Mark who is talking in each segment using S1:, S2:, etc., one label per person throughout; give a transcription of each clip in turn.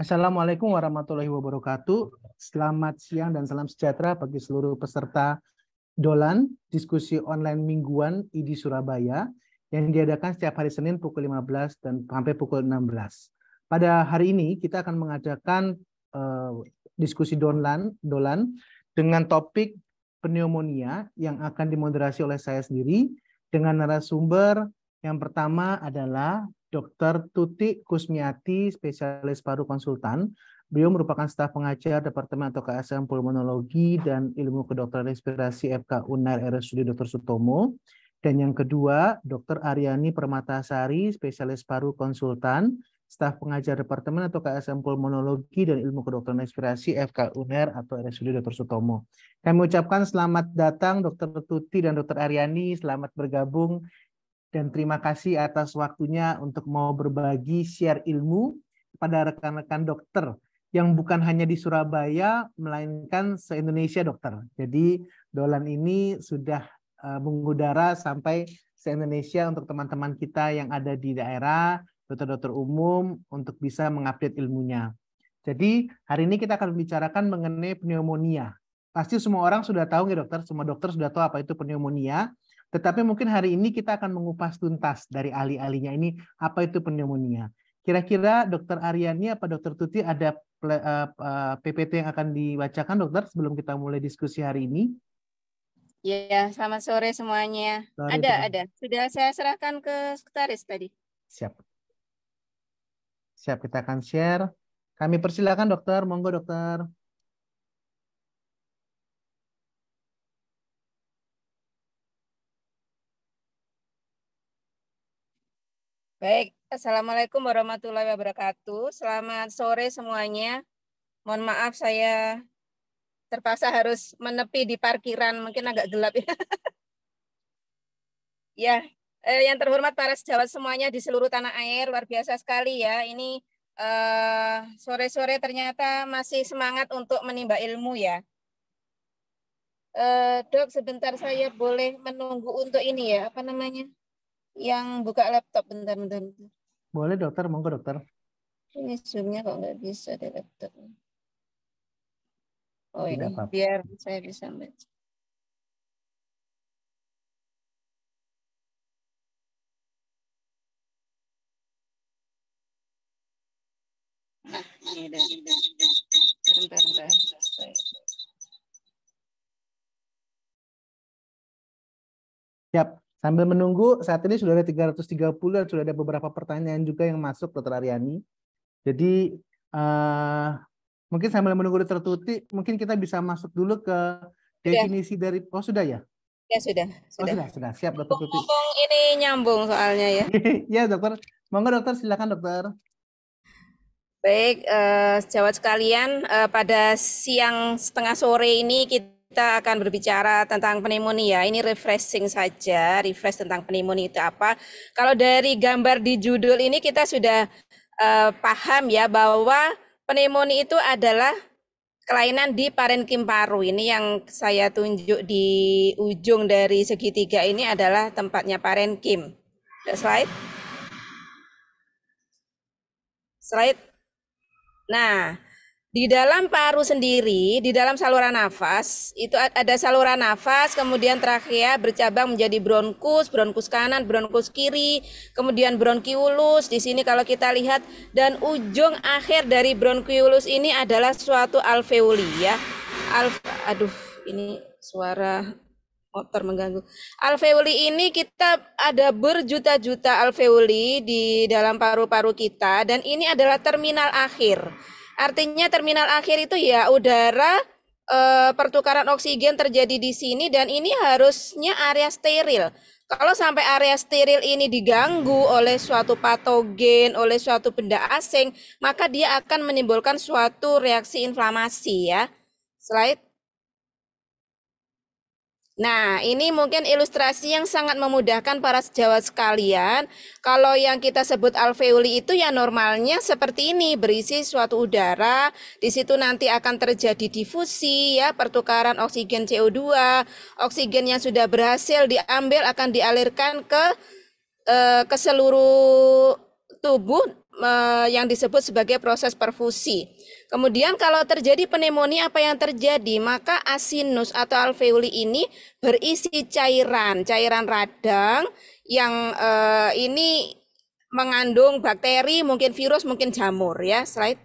S1: Assalamualaikum warahmatullahi wabarakatuh. Selamat siang dan salam sejahtera bagi seluruh peserta Dolan, diskusi online mingguan ID Surabaya yang diadakan setiap hari Senin pukul 15 dan sampai pukul 16. Pada hari ini kita akan mengadakan diskusi Dolan dengan topik pneumonia yang akan dimoderasi oleh saya sendiri dengan narasumber yang pertama adalah Dr. Tuti Kusmiati, spesialis paru konsultan. Beliau merupakan staf pengajar Departemen atau KSM Pulmonologi dan Ilmu Kedokteran Respirasi FK UNER RSUD Dr. Sutomo. Dan yang kedua, Dr. Aryani Permatasari, spesialis paru konsultan, staf pengajar Departemen atau KSM Pulmonologi dan Ilmu Kedokteran Respirasi FK UNER atau RSUD Dr. Sutomo. Kami ucapkan selamat datang Dr. Tuti dan Dr. Aryani, selamat bergabung. Dan terima kasih atas waktunya untuk mau berbagi share ilmu kepada rekan-rekan dokter yang bukan hanya di Surabaya, melainkan se-Indonesia dokter. Jadi Dolan ini sudah mengudara sampai se-Indonesia untuk teman-teman kita yang ada di daerah, dokter-dokter umum, untuk bisa mengupdate ilmunya. Jadi hari ini kita akan membicarakan mengenai pneumonia. Pasti semua orang sudah tahu ya dokter, semua dokter sudah tahu apa itu pneumonia. Tetapi mungkin hari ini kita akan mengupas tuntas dari ahli-ahlinya ini apa itu pneumonia. Kira-kira Dokter Aryani apa Dokter Tuti ada PPT yang akan dibacakan dokter sebelum kita mulai diskusi hari ini?
S2: Ya, selamat sore semuanya. Ada. Sudah saya serahkan ke sekretaris tadi.
S1: Siap. Siap, kita akan share. Kami persilakan dokter, monggo dokter.
S2: Baik, Assalamualaikum warahmatullahi wabarakatuh. Selamat sore semuanya. Mohon maaf saya terpaksa harus menepi di parkiran, mungkin agak gelap ya. Ya, yang terhormat para sejawat semuanya di seluruh tanah air, luar biasa sekali ya. Ini sore-sore ternyata masih semangat untuk menimba ilmu ya. Dok, sebentar saya boleh menunggu untuk ini ya, apa namanya? Yang buka laptop bentar.
S1: Boleh dokter, monggo dokter.
S2: Ini zoom-nya kok nggak bisa di laptop. Oh
S1: Tidak
S2: ini
S1: apa-apa.
S2: biar saya bisa baca. Nah, ini udah. Bentar.
S1: Siap. Sambil menunggu, saat ini sudah ada 330 dan sudah ada beberapa pertanyaan juga yang masuk, Dr. Aryani. Jadi, mungkin sambil menunggu Dr. Tuti, mungkin kita bisa masuk dulu ke definisi dari, oh sudah ya?
S2: Ya, sudah.
S1: Oh sudah. Siap, Dr. Tuti.
S2: Ini nyambung soalnya ya.
S1: Ya, dokter. Monggo dokter, silakan dokter.
S2: Baik, sejawat sekalian, pada siang setengah sore ini kita akan berbicara tentang pneumonia. Ini refresh tentang pneumonia itu apa. Kalau dari gambar di judul ini kita sudah paham ya bahwa pneumonia itu adalah kelainan di parenkim paru. Ini yang saya tunjuk di ujung dari segitiga ini adalah tempatnya parenkim. Slide. Nah, di dalam paru sendiri, di dalam saluran nafas, itu ada saluran nafas, kemudian trakea bercabang menjadi bronkus kanan, bronkus kiri, kemudian bronkiolus. Di sini kalau kita lihat, dan ujung akhir dari bronkiolus ini adalah suatu alveoli ya. Ini suara motor mengganggu. Alveoli ini kita ada berjuta-juta alveoli di dalam paru-paru kita, dan ini adalah terminal akhir. Artinya terminal akhir itu ya udara, pertukaran oksigen terjadi di sini, dan ini harusnya area steril. Kalau sampai area steril ini diganggu oleh suatu patogen, oleh suatu benda asing, maka dia akan menimbulkan suatu reaksi inflamasi ya. Slide. Nah, ini mungkin ilustrasi yang sangat memudahkan para sejawat sekalian. Kalau yang kita sebut alveoli itu ya normalnya seperti ini, berisi suatu udara. Di situ nanti akan terjadi difusi ya, pertukaran oksigen CO2. Oksigen yang sudah berhasil diambil akan dialirkan ke seluruh tubuh yang disebut sebagai proses perfusi. Kemudian kalau terjadi pneumonia, apa yang terjadi? Maka asinus atau alveoli ini berisi cairan radang yang ini mengandung bakteri, mungkin virus, mungkin jamur ya. Slide.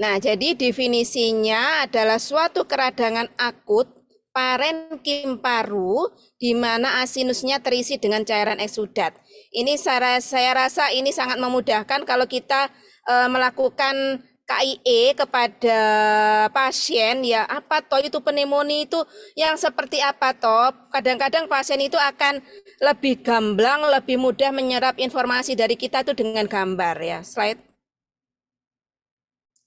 S2: Nah, jadi definisinya adalah suatu keradangan akut parenkim paru di mana asinusnya terisi dengan cairan eksudat. Ini saya rasa ini sangat memudahkan kalau kita melakukan KIE kepada pasien ya, apa toh itu pneumonia itu yang seperti apa toh. Kadang-kadang pasien itu akan lebih gamblang, lebih mudah menyerap informasi dari kita itu dengan gambar ya. Slide.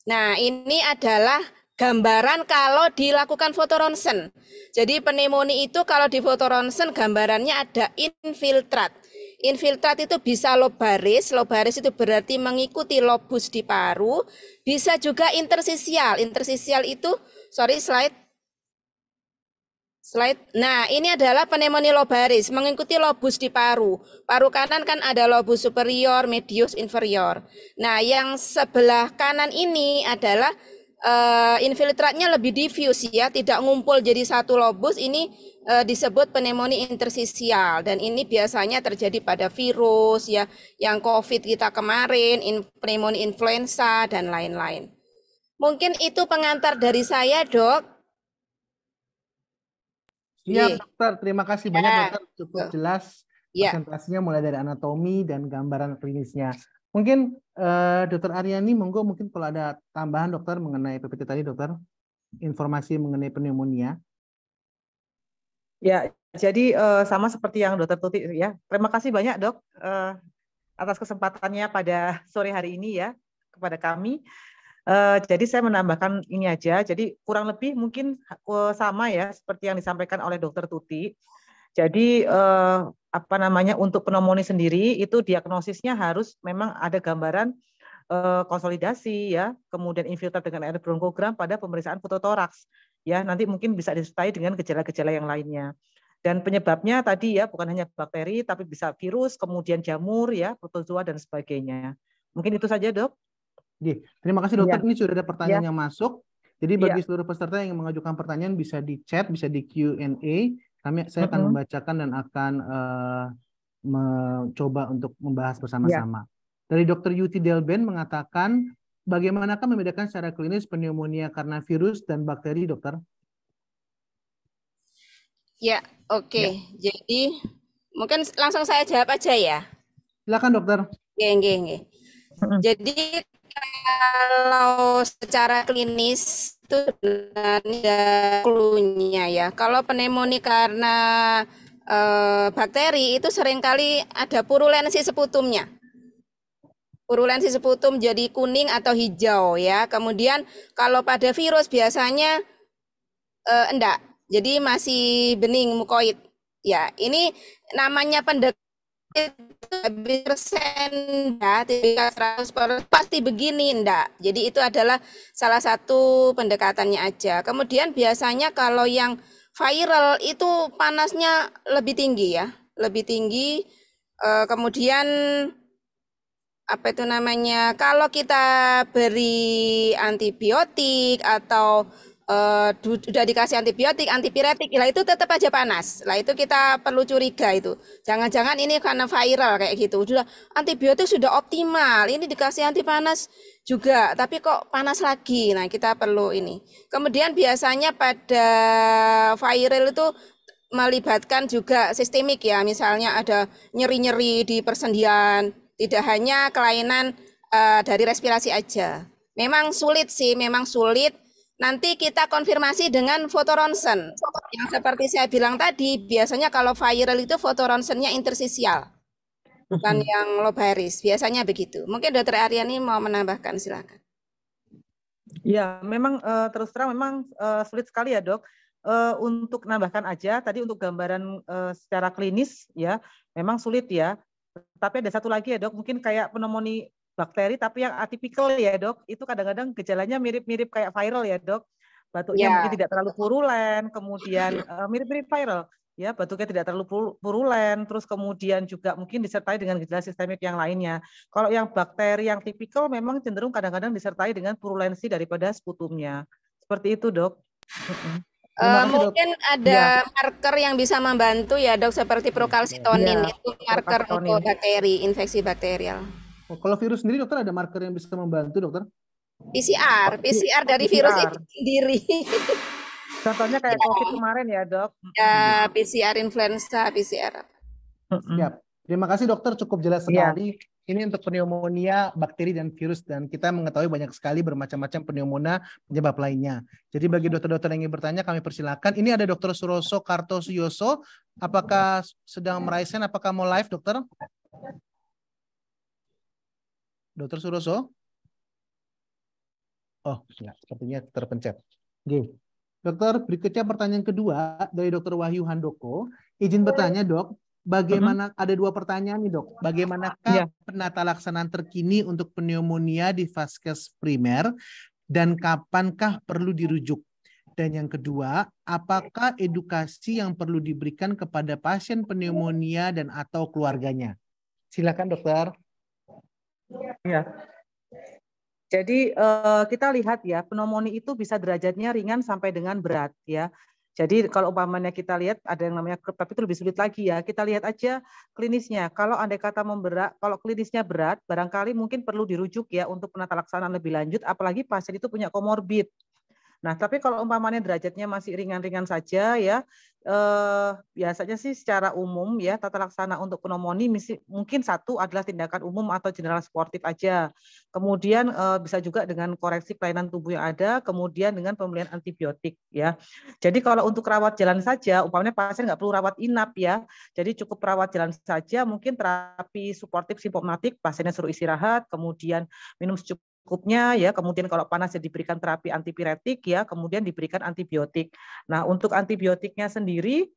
S2: Nah, ini adalah gambaran kalau dilakukan foto ronsen. Jadi pneumonia itu kalau di foto ronsen gambarannya ada infiltrat. Infiltrat itu bisa lobaris itu berarti mengikuti lobus di paru. Bisa juga intersisial. Intersisial itu, slide. Nah, ini adalah pneumonia lobaris, mengikuti lobus di paru. Paru kanan kan ada lobus superior, medius, inferior. Nah, yang sebelah kanan ini adalah infiltratnya lebih diffuse ya, tidak ngumpul jadi satu lobus. Ini disebut pneumonia intersisial dan ini biasanya terjadi pada virus ya, yang COVID kita kemarin, pneumonia influenza dan lain-lain. Mungkin itu pengantar dari saya, Dok.
S1: Siap, dokter. Terima kasih banyak, dokter. Cukup jelas
S2: Ya.
S1: presentasinya mulai dari anatomi dan gambaran klinisnya. Mungkin dokter Aryani, monggo mungkin kalau ada tambahan dokter mengenai PPT tadi, dokter. Informasi mengenai pneumonia.
S3: Ya, jadi sama seperti yang dokter Tuti ya. Terima kasih banyak, Dok, atas kesempatannya pada sore hari ini ya kepada kami. Jadi saya menambahkan ini aja. Jadi kurang lebih mungkin sama ya seperti yang disampaikan oleh Dokter Tuti. Jadi untuk pneumonia sendiri itu diagnosisnya harus memang ada gambaran konsolidasi ya, kemudian infiltrat dengan air bronkogram pada pemeriksaan fototoraks ya. Nanti mungkin bisa disertai dengan gejala-gejala yang lainnya. Dan penyebabnya tadi ya bukan hanya bakteri tapi bisa virus, kemudian jamur ya, protozoa dan sebagainya. Mungkin itu saja, Dok.
S1: Terima kasih, dokter.
S3: Ya.
S1: Ini sudah ada pertanyaan yang masuk. Jadi bagi
S3: Ya.
S1: seluruh peserta yang mengajukan pertanyaan bisa di chat, bisa di Q&A. Saya akan membacakan dan akan mencoba untuk membahas bersama-sama. Dari Dr. Yuti Delben mengatakan, bagaimanakah membedakan secara klinis pneumonia karena virus dan bakteri, dokter?
S2: Ya, oke. Ya. Jadi mungkin langsung saya jawab aja ya.
S1: Silakan, dokter.
S2: Nggih. Jadi kalau secara klinis itu ada clue-nya ya. Kalau pneumonia karena bakteri itu seringkali ada purulensi sputumnya. Purulensi sputum jadi kuning atau hijau ya. Kemudian kalau pada virus biasanya enggak. Jadi masih bening mukoid. Ya, ini namanya pendekatan persen tidak 100% pasti begini enggak. Jadi itu adalah salah satu pendekatannya aja. Kemudian biasanya kalau yang viral itu panasnya lebih tinggi ya, lebih tinggi. Kemudian apa itu namanya? Kalau kita beri antibiotik atau udah dikasih antibiotik, antipiretik, lah itu tetap aja panas. Lah itu kita perlu curiga itu. Jangan-jangan ini karena viral kayak gitu. Sudah antibiotik sudah optimal, ini dikasih anti panas juga, tapi kok panas lagi. Nah, kita perlu ini. Kemudian biasanya pada viral itu melibatkan juga sistemik ya. Misalnya ada nyeri-nyeri di persendian, tidak hanya kelainan dari respirasi aja. Memang sulit sih, memang sulit. Nanti kita konfirmasi dengan foto ronsen. Yang seperti saya bilang tadi, biasanya kalau viral itu foto ronsennya intersisial, bukan yang lobaris. Biasanya begitu. Mungkin Dr. Aryani mau menambahkan, silakan.
S3: Ya, memang terus terang memang sulit sekali ya, Dok. Untuk menambahkan aja, tadi untuk gambaran secara klinis ya, memang sulit ya. Tapi ada satu lagi ya, Dok, mungkin kayak pneumonia bakteri tapi yang atipikal ya, Dok. Itu kadang-kadang gejalanya mirip-mirip kayak viral ya, Dok. Batuknya mungkin tidak terlalu purulen, kemudian mirip-mirip viral. ya batuknya tidak terlalu purulen, terus kemudian juga mungkin disertai dengan gejala sistemik yang lainnya. Kalau yang bakteri yang tipikal memang cenderung kadang-kadang disertai dengan purulensi daripada sputumnya. Seperti itu, Dok.
S1: Terima kasih, Dok.
S2: Mungkin ada marker yang bisa membantu ya dok, seperti prokalsitonin,
S3: Ya,
S2: itu marker untuk bakteri, infeksi bakterial.
S1: Kalau virus sendiri dokter ada marker yang bisa membantu dokter?
S2: PCR dari virus itu sendiri.
S3: Contohnya kayak COVID kemarin ya dok.
S2: Ya, PCR influenza, PCR.
S1: Siap. Terima kasih dokter, cukup jelas sekali. Ini untuk pneumonia, bakteri, dan virus. Dan kita mengetahui banyak sekali bermacam-macam pneumonia penyebab lainnya. Jadi bagi dokter-dokter yang ingin bertanya, kami persilakan. Ini ada Dr. Suroso Kartosuyoso. Apakah sedang meraih hand? Apakah mau live, dokter? Dr. Suroso? Oh, ya, sepertinya terpencet. Oke. Dokter, berikutnya pertanyaan kedua dari Dr. Wahyu Handoko. Izin bertanya, Dok. Bagaimana, ada dua pertanyaan nih dok, bagaimanakah penata laksanaan terkini untuk pneumonia di vaskes primer dan kapankah perlu dirujuk? Dan yang kedua, apakah edukasi yang perlu diberikan kepada pasien pneumonia dan atau keluarganya? Silakan dokter.
S3: Ya. Jadi kita lihat ya, pneumonia itu bisa derajatnya ringan sampai dengan berat ya. Jadi kalau umpamanya kita lihat ada yang namanya GERD, tapi itu lebih sulit lagi ya. Kita lihat aja klinisnya. Kalau andai kata kalau klinisnya berat, barangkali mungkin perlu dirujuk ya untuk penata laksanaan lebih lanjut, apalagi pasien itu punya komorbid. Nah, tapi kalau umpamanya derajatnya masih ringan-ringan saja ya, biasanya sih secara umum ya tata laksana untuk pneumonia mungkin satu adalah tindakan umum atau general sportif aja. Kemudian bisa juga dengan koreksi kelainan tubuh yang ada, kemudian dengan pemberian antibiotik ya. Jadi kalau untuk rawat jalan saja, umpamanya pasien nggak perlu rawat inap ya. Jadi cukup rawat jalan saja, mungkin terapi suportif simptomatik, pasiennya suruh istirahat, kemudian minum secukupnya ya, kemudian kalau panas ya diberikan terapi antipiretik ya, kemudian diberikan antibiotik. Nah, untuk antibiotiknya sendiri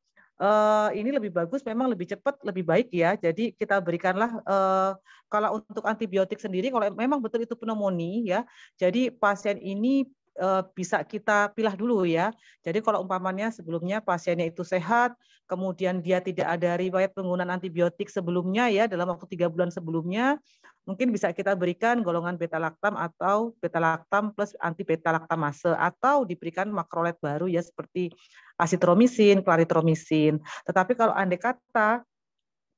S3: ini lebih bagus, memang lebih cepat, lebih baik ya. Jadi kita berikanlah kalau untuk antibiotik sendiri, kalau memang betul itu pneumonia ya, jadi pasien ini bisa kita pilah dulu ya. Jadi kalau umpamanya sebelumnya pasiennya itu sehat, kemudian dia tidak ada riwayat penggunaan antibiotik sebelumnya ya, dalam waktu 3 bulan sebelumnya, mungkin bisa kita berikan golongan beta-laktam atau beta-laktam plus anti-beta-laktamase, atau diberikan makrolet baru ya seperti asitromisin, klaritromisin. Tetapi kalau andai kata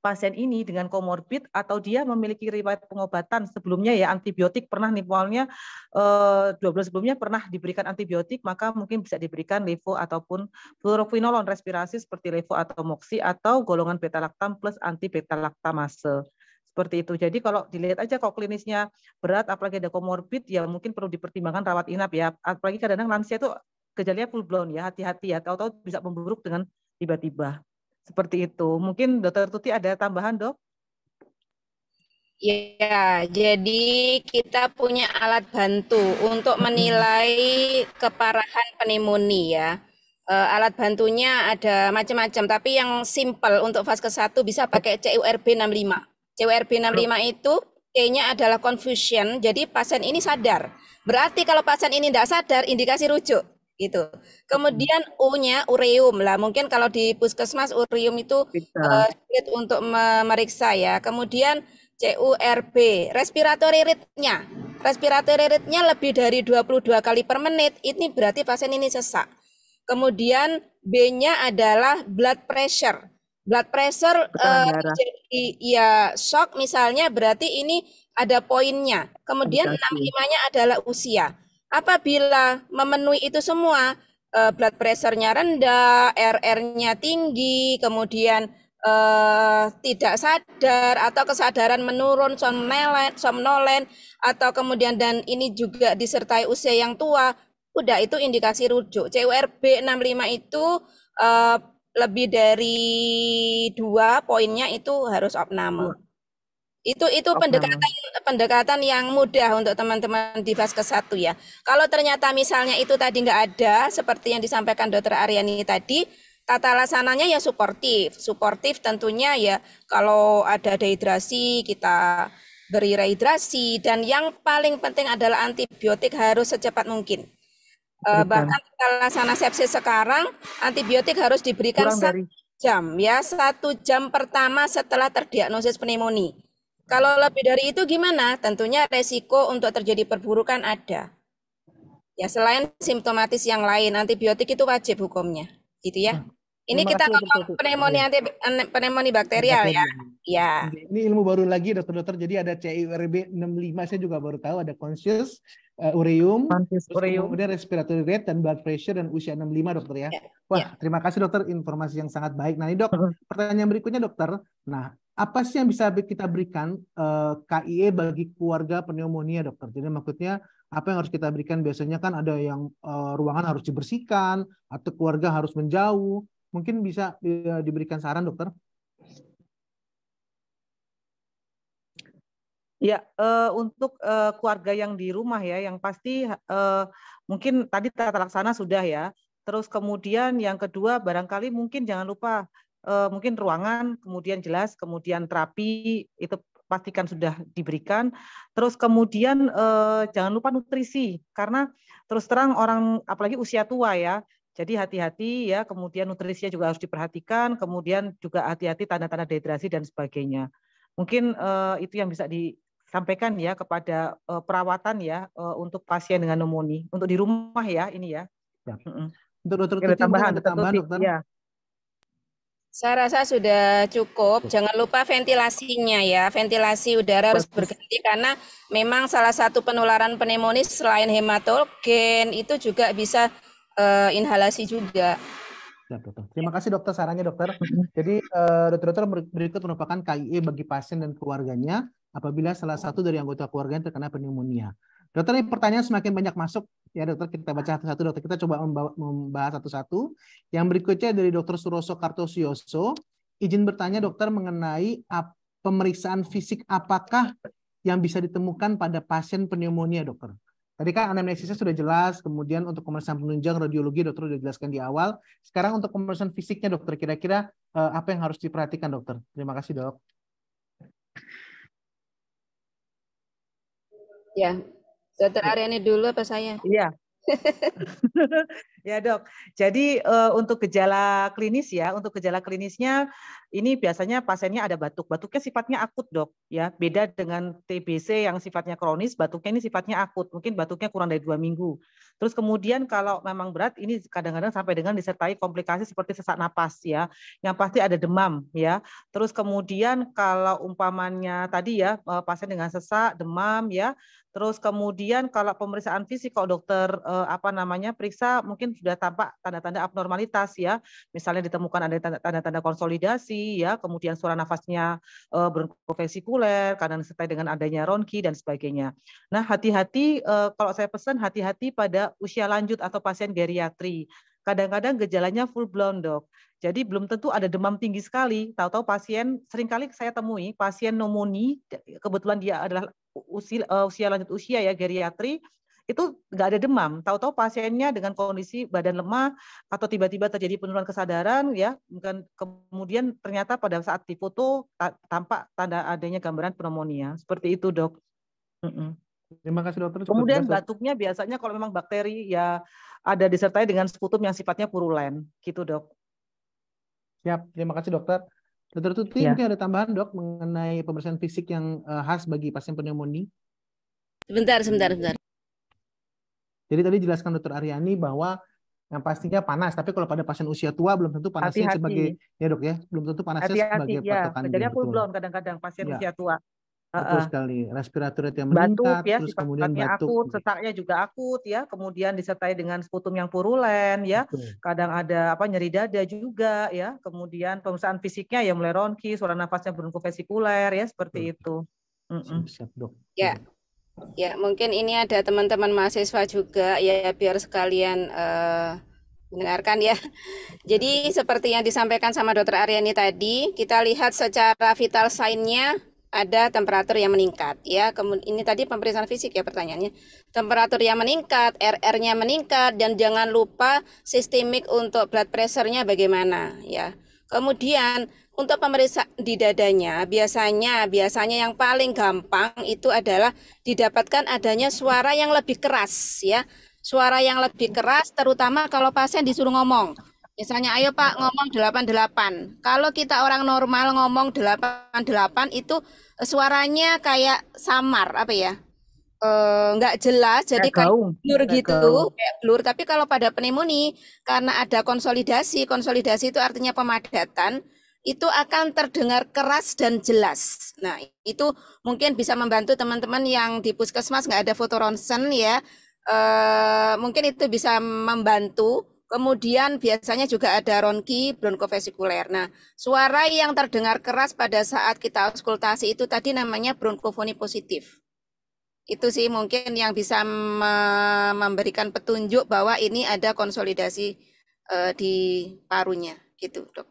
S3: pasien ini dengan komorbid atau dia memiliki riwayat pengobatan sebelumnya ya antibiotik pernah nimpalnya 2 bulan sebelumnya pernah diberikan antibiotik, maka mungkin bisa diberikan levo ataupun fluoroquinolone respirasi seperti levo atau moxi atau golongan beta-laktam plus anti-beta-laktamase. Seperti itu. Jadi kalau dilihat aja kalau klinisnya berat apalagi ada komorbid ya mungkin perlu dipertimbangkan rawat inap ya. Apalagi kadang-kadang lansia itu gejalanya full blown ya, hati-hati ya. Tahu-tahu bisa memburuk dengan tiba-tiba. Seperti itu. Mungkin Dokter Tuti ada tambahan, Dok?
S2: Ya, jadi kita punya alat bantu untuk menilai keparahan pneumonia ya. Alat bantunya ada macam-macam, tapi yang simple untuk vaskes 1 bisa pakai CURB 65. CURB 65 itu T-nya adalah confusion, jadi pasien ini sadar. Berarti kalau pasien ini tidak sadar, indikasi rujuk. Gitu. Kemudian U-nya ureum lah. Mungkin kalau di puskesmas ureum itu sulit untuk memeriksa ya. Kemudian CURB, respiratory rate-nya. Respiratory rate-nya lebih dari 22 kali per menit, ini berarti pasien ini sesak. Kemudian B-nya adalah blood pressure. Blood pressure jadi ya shock misalnya, berarti ini ada poinnya. Kemudian 65-nya adalah usia. Apabila memenuhi itu semua, blood pressure-nya rendah, RR-nya tinggi, kemudian tidak sadar atau kesadaran menurun, somnolen, atau kemudian dan ini juga disertai usia yang tua, udah itu indikasi rujuk. CURB 65 itu lebih dari 2 poinnya itu harus opname. Itu pendekatan yang mudah untuk teman-teman di vaskes 1 ya. Kalau ternyata misalnya itu tadi nggak ada, seperti yang disampaikan Dr. Aryani tadi, tata laksananya ya suportif. Suportif tentunya ya kalau ada dehidrasi kita beri rehidrasi, dan yang paling penting adalah antibiotik harus secepat mungkin. Bahkan tata laksana sepsis sekarang antibiotik harus diberikan jam ya, 1 jam pertama setelah terdiagnosis pneumonia. Kalau lebih dari itu gimana? Tentunya resiko untuk terjadi perburukan ada. Ya, selain simptomatis yang lain, antibiotik itu wajib hukumnya, gitu ya. Ini
S1: Terima
S2: kita
S1: kasih
S2: ngomong
S1: dokter.
S2: pneumonia, pneumonia bakterial ya. Ya.
S1: Ini ilmu baru lagi dokter-dokter. Jadi ada CIURB 65 saya juga baru tahu, ada conscious ureum, terus kemudian respiratory rate dan blood pressure dan usia 65 dokter ya. Wah, terima kasih dokter, informasi yang sangat baik. Nah, ini dok, pertanyaan berikutnya dokter. Nah, apa sih yang bisa kita berikan KIE bagi keluarga pneumonia dokter? Jadi maksudnya apa yang harus kita berikan? Biasanya kan ada yang ruangan harus dibersihkan atau keluarga harus menjauh. Mungkin bisa diberikan saran dokter?
S3: Ya, untuk keluarga yang di rumah ya, yang pasti mungkin tadi tata laksana sudah ya. Terus kemudian yang kedua barangkali mungkin jangan lupa mungkin ruangan, kemudian jelas, kemudian terapi itu pastikan sudah diberikan. Terus kemudian jangan lupa nutrisi, karena terus terang orang apalagi usia tua ya. Jadi hati-hati ya, kemudian nutrisinya juga harus diperhatikan, kemudian juga hati-hati tanda-tanda dehidrasi dan sebagainya. Mungkin itu yang bisa sampaikan ya kepada perawatan ya untuk pasien dengan pneumonia untuk di rumah ya ini ya.
S1: Untuk dokter Tuti mungkin ada tambahan dokter?
S3: Ya.
S2: Saya rasa sudah cukup. Jangan lupa ventilasinya ya. Ventilasi udara harus berganti karena memang salah satu penularan pneumonia selain hematogen itu juga bisa inhalasi juga.
S1: Ya, dokter. Terima kasih dokter sarannya dokter. Jadi dokter berikut merupakan KIE bagi pasien dan keluarganya apabila salah satu dari anggota keluarganya terkena pneumonia. Dokter, ini pertanyaan semakin banyak masuk ya dokter, kita baca satu-satu dokter. Kita coba membahas satu-satu. Yang berikutnya dari dokter Suroso Kartosioso, izin bertanya dokter mengenai pemeriksaan fisik apakah yang bisa ditemukan pada pasien pneumonia dokter. Tadi kan anamnesisnya sudah jelas, kemudian untuk pemeriksaan penunjang radiologi dokter sudah jelaskan di awal. Sekarang untuk pemeriksaan fisiknya dokter, kira-kira apa yang harus diperhatikan dokter? Terima kasih dok.
S2: Ya, dokter Aryani dulu apa saya?
S3: Iya. Ya dok, jadi untuk gejala klinis ya, untuk gejala klinisnya ini biasanya pasiennya ada batuk. Batuknya sifatnya akut dok, ya beda dengan TBC yang sifatnya kronis, batuknya ini sifatnya akut, mungkin batuknya kurang dari 2 minggu. Terus kemudian kalau memang berat, ini kadang-kadang sampai dengan disertai komplikasi seperti sesak napas ya, yang pasti ada demam ya. Terus kemudian kalau umpamanya tadi ya pasien dengan sesak, demam ya. Terus kemudian kalau pemeriksaan fisik, kalau dokter periksa mungkin sudah tampak tanda-tanda abnormalitas ya, misalnya ditemukan ada tanda-tanda konsolidasi ya, kemudian suara nafasnya bronkovesikuler, kadang disertai dengan adanya ronki dan sebagainya. Nah hati-hati kalau saya pesan hati-hati pada usia lanjut atau pasien geriatri. Kadang-kadang gejalanya full blown dok. Jadi belum tentu ada demam tinggi sekali. Tahu-tahu pasien seringkali saya temui pasien pneumonia, kebetulan dia adalah usia lanjut usia ya geriatri, itu nggak ada demam. Tahu-tahu pasiennya dengan kondisi badan lemah atau tiba-tiba terjadi penurunan kesadaran ya, kemudian ternyata pada saat difoto tampak tanda adanya gambaran pneumonia. Seperti itu dok.
S1: Terima kasih dokter.
S3: Kemudian batuknya biasanya kalau memang bakteri ya ada disertai dengan sputum yang sifatnya purulen, gitu dok.
S1: Siap, terima kasih dokter. Dokter Tuti mungkin ada tambahan dok mengenai pemeriksaan fisik yang khas bagi pasien pneumonia?
S2: Sebentar.
S1: Jadi tadi jelaskan dokter Aryani bahwa yang pastinya panas, tapi kalau pada pasien usia tua belum tentu panasnya sebagai ya dok ya, belum tentu panasnya sebagai patokan.
S3: Jadi full blown kadang-kadang pasien usia tua.
S1: Betul sekali, respirator yang meningkat,
S3: batuk, ya,
S1: terus kemudian batuk.
S3: Akut, sesaknya juga akut ya, kemudian disertai dengan sputum yang purulen ya, kadang ada nyeri dada juga ya, kemudian pemeriksaan fisiknya ya mulai ronki, suara nafasnya bronkovesikuler ya seperti itu.
S1: Siap dok.
S2: Ya mungkin ini ada teman-teman mahasiswa juga ya biar sekalian mendengarkan ya. Jadi seperti yang disampaikan sama Dokter Aryani tadi, kita lihat secara vital sign-nya ada temperatur yang meningkat ya. Kemudian ini tadi pemeriksaan fisik ya pertanyaannya. Temperatur yang meningkat, RR-nya meningkat, dan jangan lupa sistemik untuk blood pressure-nya bagaimana ya. Kemudian untuk pemeriksaan di dadanya biasanya yang paling gampang itu adalah didapatkan adanya suara yang lebih keras ya. Suara yang lebih keras terutama kalau pasien disuruh ngomong. Misalnya, ayo Pak ngomong 88. Kalau kita orang normal ngomong 88 itu suaranya kayak samar, apa ya? Nggak jelas, jadi
S3: Kayak
S2: kayak
S3: gaung,
S2: blur
S3: kayak
S2: gitu,
S3: gaung.
S2: kayak blur. Tapi kalau pada pneumonia, karena ada konsolidasi, konsolidasi itu artinya pemadatan, itu akan terdengar keras dan jelas. Nah, itu mungkin bisa membantu teman-teman yang di puskesmas nggak ada foto ronsen ya. Mungkin itu bisa membantu. Kemudian biasanya juga ada ronki bronkofesikuler. Nah, suara yang terdengar keras pada saat kita auskultasi itu tadi namanya bronkofoni positif. Itu sih mungkin yang bisa memberikan petunjuk bahwa ini ada konsolidasi di parunya, gitu, Dok.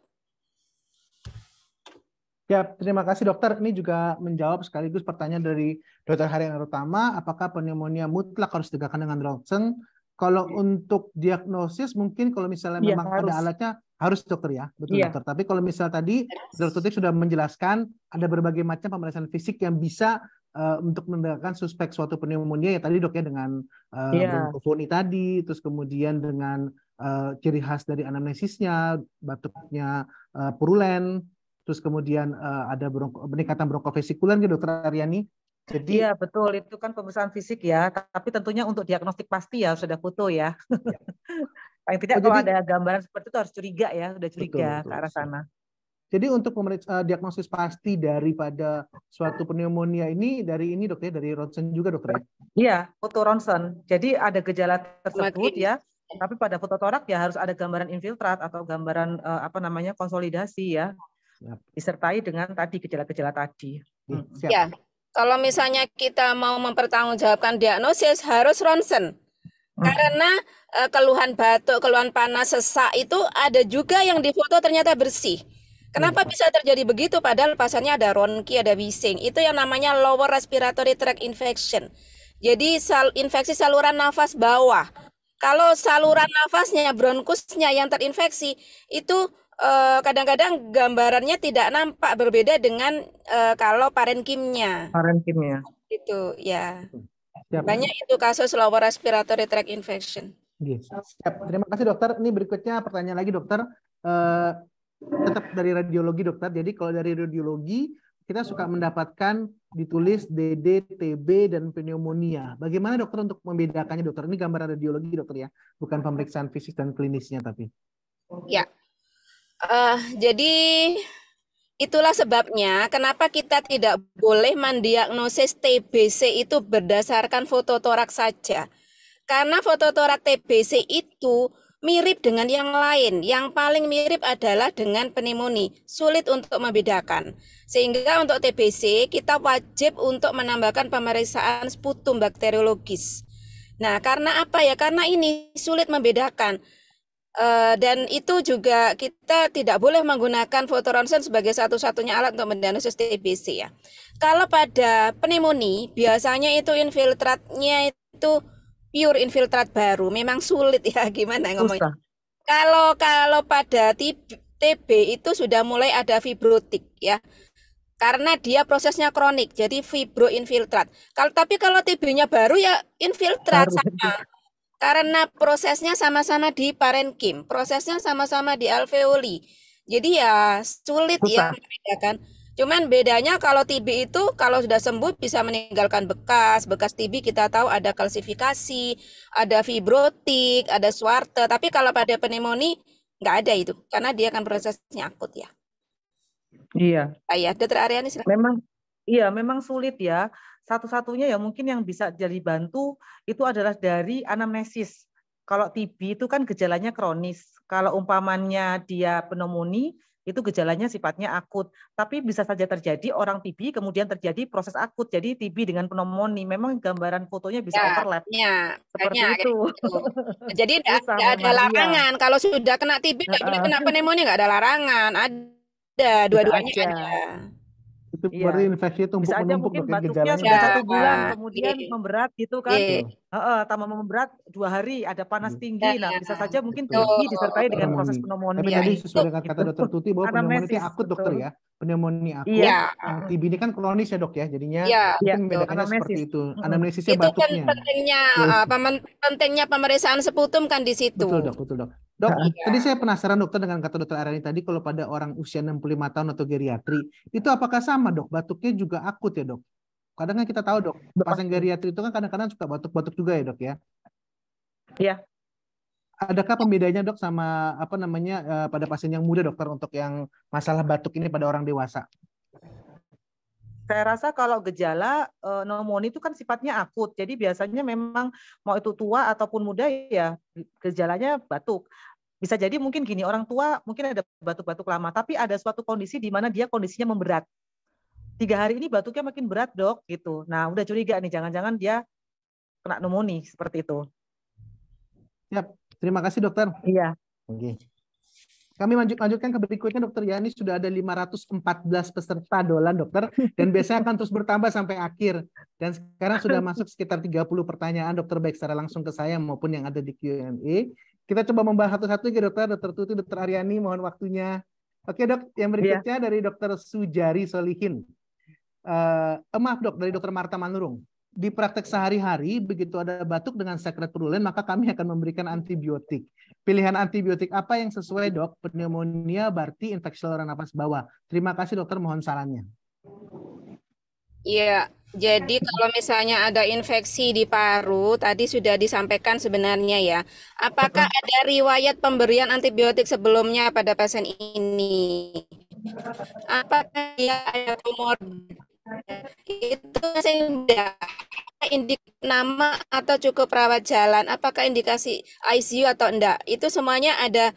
S1: Ya, terima kasih dokter. Ini juga menjawab sekaligus pertanyaan dari Dokter Harian Utama, apakah pneumonia mutlak harus ditegakkan dengan ronsen? Kalau untuk diagnosis mungkin kalau misalnya
S3: Iya,
S1: memang
S3: harus.
S1: ada alatnya harus dokter ya, betul
S3: Iya.
S1: dokter. Tapi kalau misal tadi Dokter Tutik sudah menjelaskan ada berbagai macam pemeriksaan fisik yang bisa untuk menegakkan suspek suatu pneumonia ya tadi dok ya dengan
S3: Iya.
S1: bronkofoni tadi, terus kemudian dengan ciri khas dari anamnesisnya, batuknya purulen, terus kemudian ada peningkatan bronkofesikuler gitu dokter Aryani. Jadi
S3: Iya betul, itu kan pemeriksaan fisik ya, tapi tentunya untuk diagnostik pasti ya sudah foto ya.
S1: ya.
S3: Paling tidak
S1: Oh,
S3: kalau
S1: jadi
S3: ada gambaran seperti itu harus curiga ya, sudah
S1: betul
S3: curiga ke
S1: betul
S3: arah
S1: siap.
S3: sana.
S1: Jadi untuk diagnosis pasti daripada suatu pneumonia ini dari ini dok ya, dari ronsen juga dokter ya.
S3: Iya, foto ronsen. Jadi ada gejala tersebut
S2: Klinis.
S3: ya, tapi pada foto torak ya harus ada gambaran infiltrat atau gambaran konsolidasi ya,
S1: Siap.
S3: disertai dengan tadi gejala-gejala tadi.
S1: Siap.
S2: Ya, kalau misalnya kita mau mempertanggungjawabkan diagnosis harus ronsen. Karena keluhan batuk, keluhan panas, sesak itu ada juga yang difoto ternyata bersih. Kenapa bisa terjadi begitu? Padahal pasiennya ada ronki, ada wheezing. Itu yang namanya lower respiratory tract infection. Jadi infeksi saluran nafas bawah. Kalau saluran nafasnya, bronkusnya yang terinfeksi, itu kadang-kadang gambarannya tidak nampak, berbeda dengan kalau parenkimnya.
S3: Parenkimnya.
S2: Itu ya.
S1: Siap.
S2: Banyak itu kasus lower respiratory tract infection.
S1: Siap. Terima kasih dokter. Ini berikutnya pertanyaan lagi dokter. Tetap dari radiologi dokter. Jadi kalau dari radiologi kita suka mendapatkan ditulis DD, TB, dan pneumonia. Bagaimana dokter untuk membedakannya dokter? Ini gambaran radiologi dokter ya, bukan pemeriksaan fisik dan klinisnya tapi.
S2: Ya, jadi itulah sebabnya kenapa kita tidak boleh mendiagnosis TBC itu berdasarkan foto toraks saja. Karena foto toraks TBC itu mirip dengan yang lain. Yang paling mirip adalah dengan pneumonia. Sulit untuk membedakan. Sehingga untuk TBC kita wajib untuk menambahkan pemeriksaan sputum bakteriologis. Nah, karena apa ya? Karena ini sulit membedakan. Dan itu juga kita tidak boleh menggunakan foto ronsen sebagai satu-satunya alat untuk mendiagnosis TBC ya. Kalau pada pneumonia biasanya itu infiltratnya itu pure infiltrat baru, memang sulit ya gimana ngomongnya. Kalau pada TB itu sudah mulai ada fibrotik ya. Karena dia prosesnya kronik, jadi fibroinfiltrat. Tapi kalau TB-nya baru ya infiltrat sama. Karena prosesnya sama-sama di parenkim, prosesnya sama-sama di alveoli. Jadi ya sulit ya membedakan. Cuman bedanya kalau TB itu kalau sudah sembuh bisa meninggalkan bekas TB kita tahu ada kalsifikasi, ada fibrotik, ada swarte. Tapi kalau pada pneumonia nggak ada itu, karena dia kan prosesnya akut ya.
S3: Iya.
S2: Ayah, Dokter Aryani silakan.
S3: Memang sulit ya. Satu-satunya ya mungkin yang bisa jadi bantu itu adalah dari anamnesis. Kalau TB itu kan gejalanya kronis. Kalau umpamanya dia pneumonia, itu gejalanya sifatnya akut. Tapi bisa saja terjadi orang TB kemudian terjadi proses akut. Jadi TB dengan pneumonia. Memang gambaran fotonya bisa overlap. Seperti itu.
S2: Jadi tidak ada larangan. Kalau sudah kena TB, nggak boleh kena pneumonia, nggak ada larangan. Ada, dua-duanya ada.
S1: Itu berarti infeksi itu
S3: bisa aja
S1: numpuk
S3: mungkin
S1: dok,
S3: batuknya
S1: gejalanya
S3: sudah 1 bulan kemudian memberat gitu kan, tambah memberat 2 hari ada panas tinggi, nah bisa saja mungkin TB disertai dengan proses pneumonia.
S1: Tapi tadi sesuai dengan kata dokter Tuti bahwa pneumonia itu akut dokter ya, pneumonia akut. TB ini kan kronis ya dok ya, jadinya mungkin membedakannya seperti itu. Anamnesisnya
S2: itu
S1: batuknya.
S2: Pentingnya pemeriksaan sputum kan di situ.
S1: Betul dok. Dok,
S3: Heeh.
S1: tadi saya penasaran dokter dengan kata dokter Aryani tadi kalau pada orang usia 65 tahun atau geriatri, itu apakah sama dok? Batuknya juga akut ya dok? Kadang kan kita tahu dok, pasien
S3: Pasti.
S1: geriatri itu kan kadang-kadang suka batuk-batuk juga ya dok ya.
S3: Iya,
S1: Adakah pembedanya dok sama apa namanya pada pasien yang muda dokter untuk yang masalah batuk ini pada orang dewasa?
S3: saya rasa kalau gejala pneumonia itu kan sifatnya akut. Jadi biasanya memang mau itu tua ataupun muda ya gejalanya batuk. Bisa jadi mungkin gini, orang tua mungkin ada batuk-batuk lama, tapi ada suatu kondisi di mana dia kondisinya memberat. 3 hari ini batuknya makin berat dok, gitu. Nah udah curiga nih, jangan-jangan dia kena pneumonia seperti itu.
S1: Siap, terima kasih dokter.
S3: Iya.
S1: Oke. Kami lanjutkan ke berikutnya dokter Yani, sudah ada 514 peserta dolan dokter dan biasanya akan terus bertambah sampai akhir. Dan sekarang sudah masuk sekitar 30 pertanyaan dokter baik secara langsung ke saya maupun yang ada di Q&A. Kita coba membahas satu-satu ya dokter Tuti, dokter Aryani, mohon waktunya. Oke dok, yang berikutnya dari dokter Sujari Solihin. Maaf dok, dari dokter Marta Manurung. Di praktek sehari-hari, begitu ada batuk dengan sekret purulen, maka kami akan memberikan antibiotik. Pilihan antibiotik apa yang sesuai dok? Pneumonia berarti infeksi saluran nafas bawah. Terima kasih dokter, mohon sarannya.
S2: Iya, jadi kalau misalnya ada infeksi di paru, tadi sudah disampaikan sebenarnya ya. Apakah ada riwayat pemberian antibiotik sebelumnya pada pasien ini? Apakah dia ada komorbid? Itu sehingga nama atau cukup rawat jalan, apakah indikasi ICU atau enggak, itu semuanya ada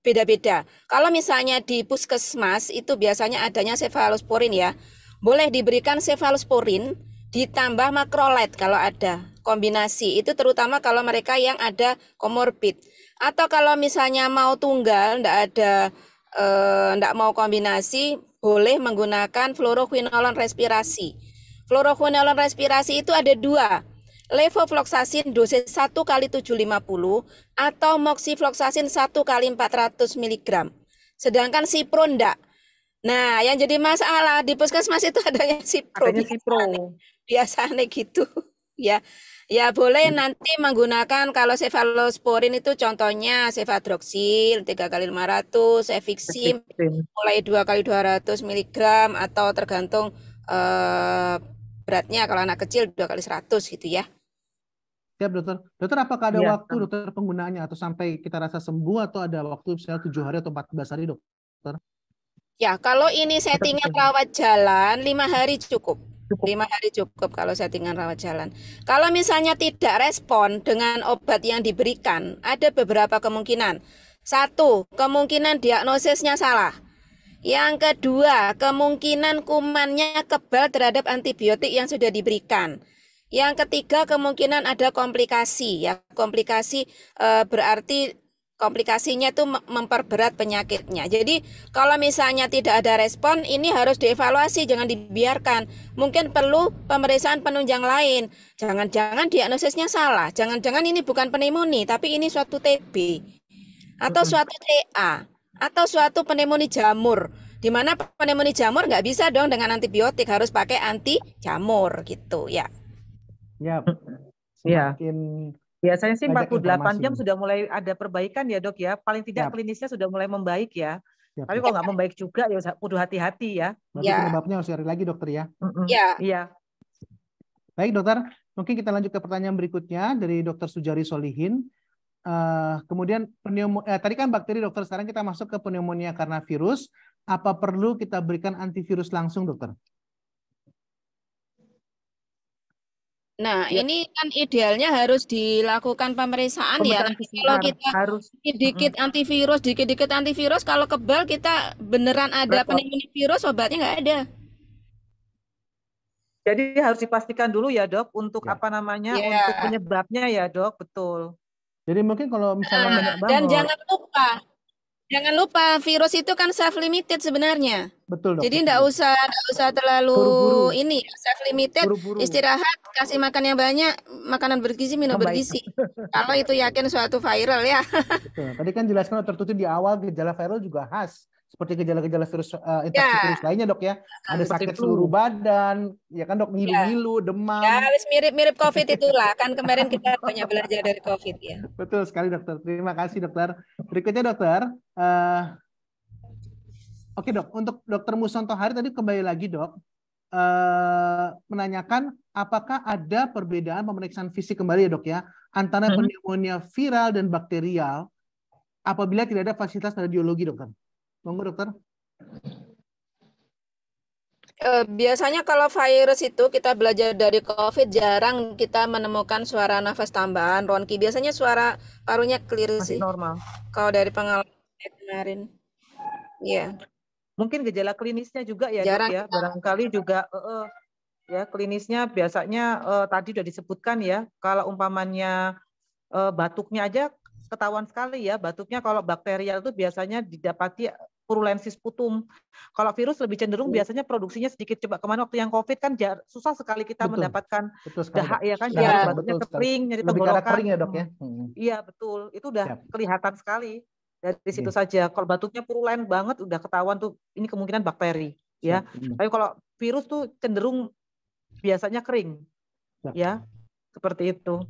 S2: beda-beda. Kalau misalnya di puskesmas itu biasanya adanya cefalosporin ya, boleh diberikan cefalosporin ditambah macrolide kalau ada kombinasi, itu terutama kalau mereka yang ada komorbid. Atau kalau misalnya mau tunggal, enggak mau kombinasi, boleh menggunakan fluoroquinolone respirasi. Fluoroquinolone respirasi itu ada 2. Levofloxacin dosis 1 kali 750 atau moxifloxacin 1 kali 400 mg. Sedangkan Cipro enggak. Nah, yang jadi masalah di puskesmas itu adanya Cipro. Biasanya gitu. Ya. Ya boleh nanti menggunakan kalau cefalosporin itu contohnya cefadroxil 3 kali 500, Cefixim mulai 2 kali 200 mg atau tergantung beratnya, kalau anak kecil 2 kali 100 gitu ya.
S1: Siap dokter. Dokter, apakah ada waktu dokter penggunaannya atau sampai kita rasa sembuh atau ada waktu misalnya 7 hari atau 14 hari dokter?
S2: Ya, kalau ini settingan rawat jalan 5 hari cukup. 5 hari cukup kalau settingan rawat jalan. Kalau misalnya tidak respon dengan obat yang diberikan, ada beberapa kemungkinan. 1, kemungkinan diagnosisnya salah. Yang kedua, kemungkinan kumannya kebal terhadap antibiotik yang sudah diberikan. Yang ketiga, kemungkinan ada komplikasi. Ya, komplikasi berarti komplikasinya itu memperberat penyakitnya. Jadi kalau misalnya tidak ada respon, ini harus dievaluasi, jangan dibiarkan. Mungkin perlu pemeriksaan penunjang lain. Jangan-jangan diagnosisnya salah. Jangan-jangan ini bukan pneumonia, tapi ini suatu TB atau suatu TA atau suatu pneumonia jamur. Di mana pneumonia jamur nggak bisa dong dengan antibiotik, harus pakai anti jamur gitu ya.
S1: Ya.
S3: Semakin biasanya sih 48 jam sudah mulai ada perbaikan ya dok ya. Paling tidak klinisnya sudah mulai membaik ya. Tapi kalau nggak membaik juga ya kudu hati-hati ya.
S1: Berarti penyebabnya harus cari lagi dokter ya.
S3: Iya.
S1: Baik dokter, mungkin kita lanjut ke pertanyaan berikutnya dari dokter Sujari Solihin. Kemudian tadi kan bakteri dokter, sekarang kita masuk ke pneumonia karena virus. Apa perlu kita berikan antivirus langsung dokter?
S2: Nah, ini kan idealnya harus dilakukan pemeriksaan ya. Kalau kita dikit-dikit antivirus, kalau kebal kita beneran ada pneumonia virus, obatnya nggak ada.
S3: Jadi harus dipastikan dulu ya dok, untuk untuk penyebabnya ya dok, betul.
S1: Jadi mungkin kalau misalnya
S2: dan jangan lupa virus itu kan self limited sebenarnya.
S1: Betul dok.
S2: Jadi enggak usah terlalu
S1: buru-buru.
S2: Ini self limited, istirahat, kasih makan yang banyak, makanan bergizi, minum bergizi. Kalau itu yakin suatu viral ya.
S1: Betul. Tadi kan jelaskan tertutup di awal gejala viral juga khas seperti gejala-gejala virus infeksi virus
S2: Ya,
S1: lainnya dok ya. Ada
S3: Seperti
S1: sakit
S3: flu.
S1: seluruh badan, ya kan dok,
S2: ya,
S1: ngilu-ngilu,
S2: ya,
S1: demam.
S2: wis mirip-mirip COVID itulah. Kan kemarin kita banyak belajar dari COVID ya.
S1: Betul sekali dokter. Terima kasih dokter. Berikutnya dokter. eh, Oke dok, untuk dokter Musonto Hari tadi kembali lagi dok, menanyakan apakah ada perbedaan pemeriksaan fisik kembali ya dok ya, antara pneumonia viral dan bakterial apabila tidak ada fasilitas radiologi dokter. Monggo dokter.
S2: Biasanya kalau virus itu kita belajar dari COVID jarang kita menemukan suara nafas tambahan, Ronki. Biasanya suara parunya clear
S3: Masih
S2: sih.
S3: normal.
S2: Kalau dari pengalaman saya kemarin, ya
S3: Mungkin gejala klinisnya juga ya
S2: jarang.
S3: dok ya, barangkali juga ya klinisnya biasanya tadi sudah disebutkan ya, kalau umpamanya batuknya aja ketahuan sekali ya, batuknya kalau bakterial itu biasanya didapati purulensis putum. Kalau virus lebih cenderung biasanya produksinya sedikit. Coba kemarin waktu yang COVID kan susah sekali kita
S1: Betul.
S3: mendapatkan
S1: Betul sekali
S3: dahak
S1: dok.
S3: ya kan,
S2: Ya.
S3: jadi
S1: Dahaknya,
S3: batuknya
S1: betul sekali.
S3: kering, jadi
S1: Lebih ke arah
S3: tenggorokan.
S1: kering ya dok ya.
S3: Iya betul, itu udah
S1: Siap.
S3: kelihatan sekali dari situ
S1: Oke.
S3: saja. Kalau batuknya purulen banget udah ketahuan tuh ini kemungkinan bakteri ya.
S1: Siap.
S3: Tapi kalau virus tuh cenderung biasanya kering
S1: Siap.
S3: ya, seperti itu.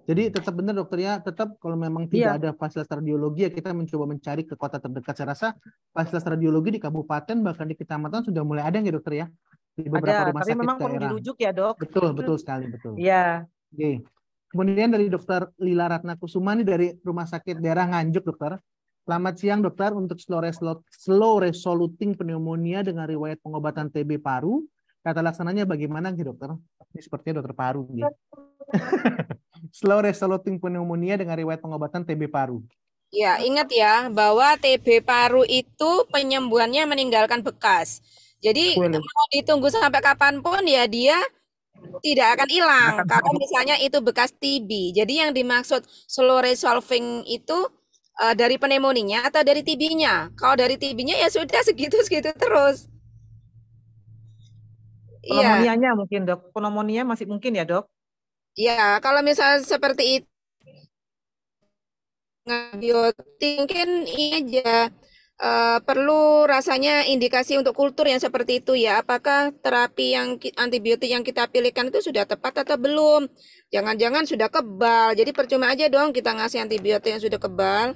S1: Jadi tetap benar dokter ya, tetap kalau memang tidak ada fasilitas radiologi ya kita mencoba mencari ke kota terdekat. Saya rasa fasilitas radiologi di kabupaten bahkan di kecamatan sudah mulai ada ya dokter ya, di beberapa
S3: Ada,
S1: rumah
S3: tapi
S1: sakit
S3: memang perlu
S1: daerah.
S3: dirujuk ya dok.
S1: Betul sekali, betul.
S3: Iya.
S1: Oke. Kemudian dari dokter Lila Ratna Kusumani dari Rumah Sakit Daerah Nganjuk dokter. Selamat siang dokter, untuk slow resoluting pneumonia dengan riwayat pengobatan TB paru, kata laksananya bagaimana nih dokter? Ini sepertinya dokter paru nih. Slow resoluting pneumonia dengan riwayat pengobatan TB paru.
S2: Ya, ingat ya bahwa TB paru itu penyembuhannya meninggalkan bekas. Jadi mau ditunggu sampai kapanpun ya dia tidak akan hilang. Kalau misalnya itu bekas TB. Jadi yang dimaksud slow resolving itu dari pneumonia atau dari TB-nya. Kalau dari TB-nya ya sudah segitu-segitu terus. Iya.
S3: Pneumonia mungkin dok, pneumonia masih mungkin ya dok?
S2: Ya, kalau misalnya seperti itu biotik mungkin ini aja perlu rasanya indikasi untuk kultur yang seperti itu ya. Apakah terapi yang antibiotik yang kita pilihkan itu sudah tepat atau belum? Jangan-jangan sudah kebal. Jadi percuma aja dong kita ngasih antibiotik yang sudah kebal.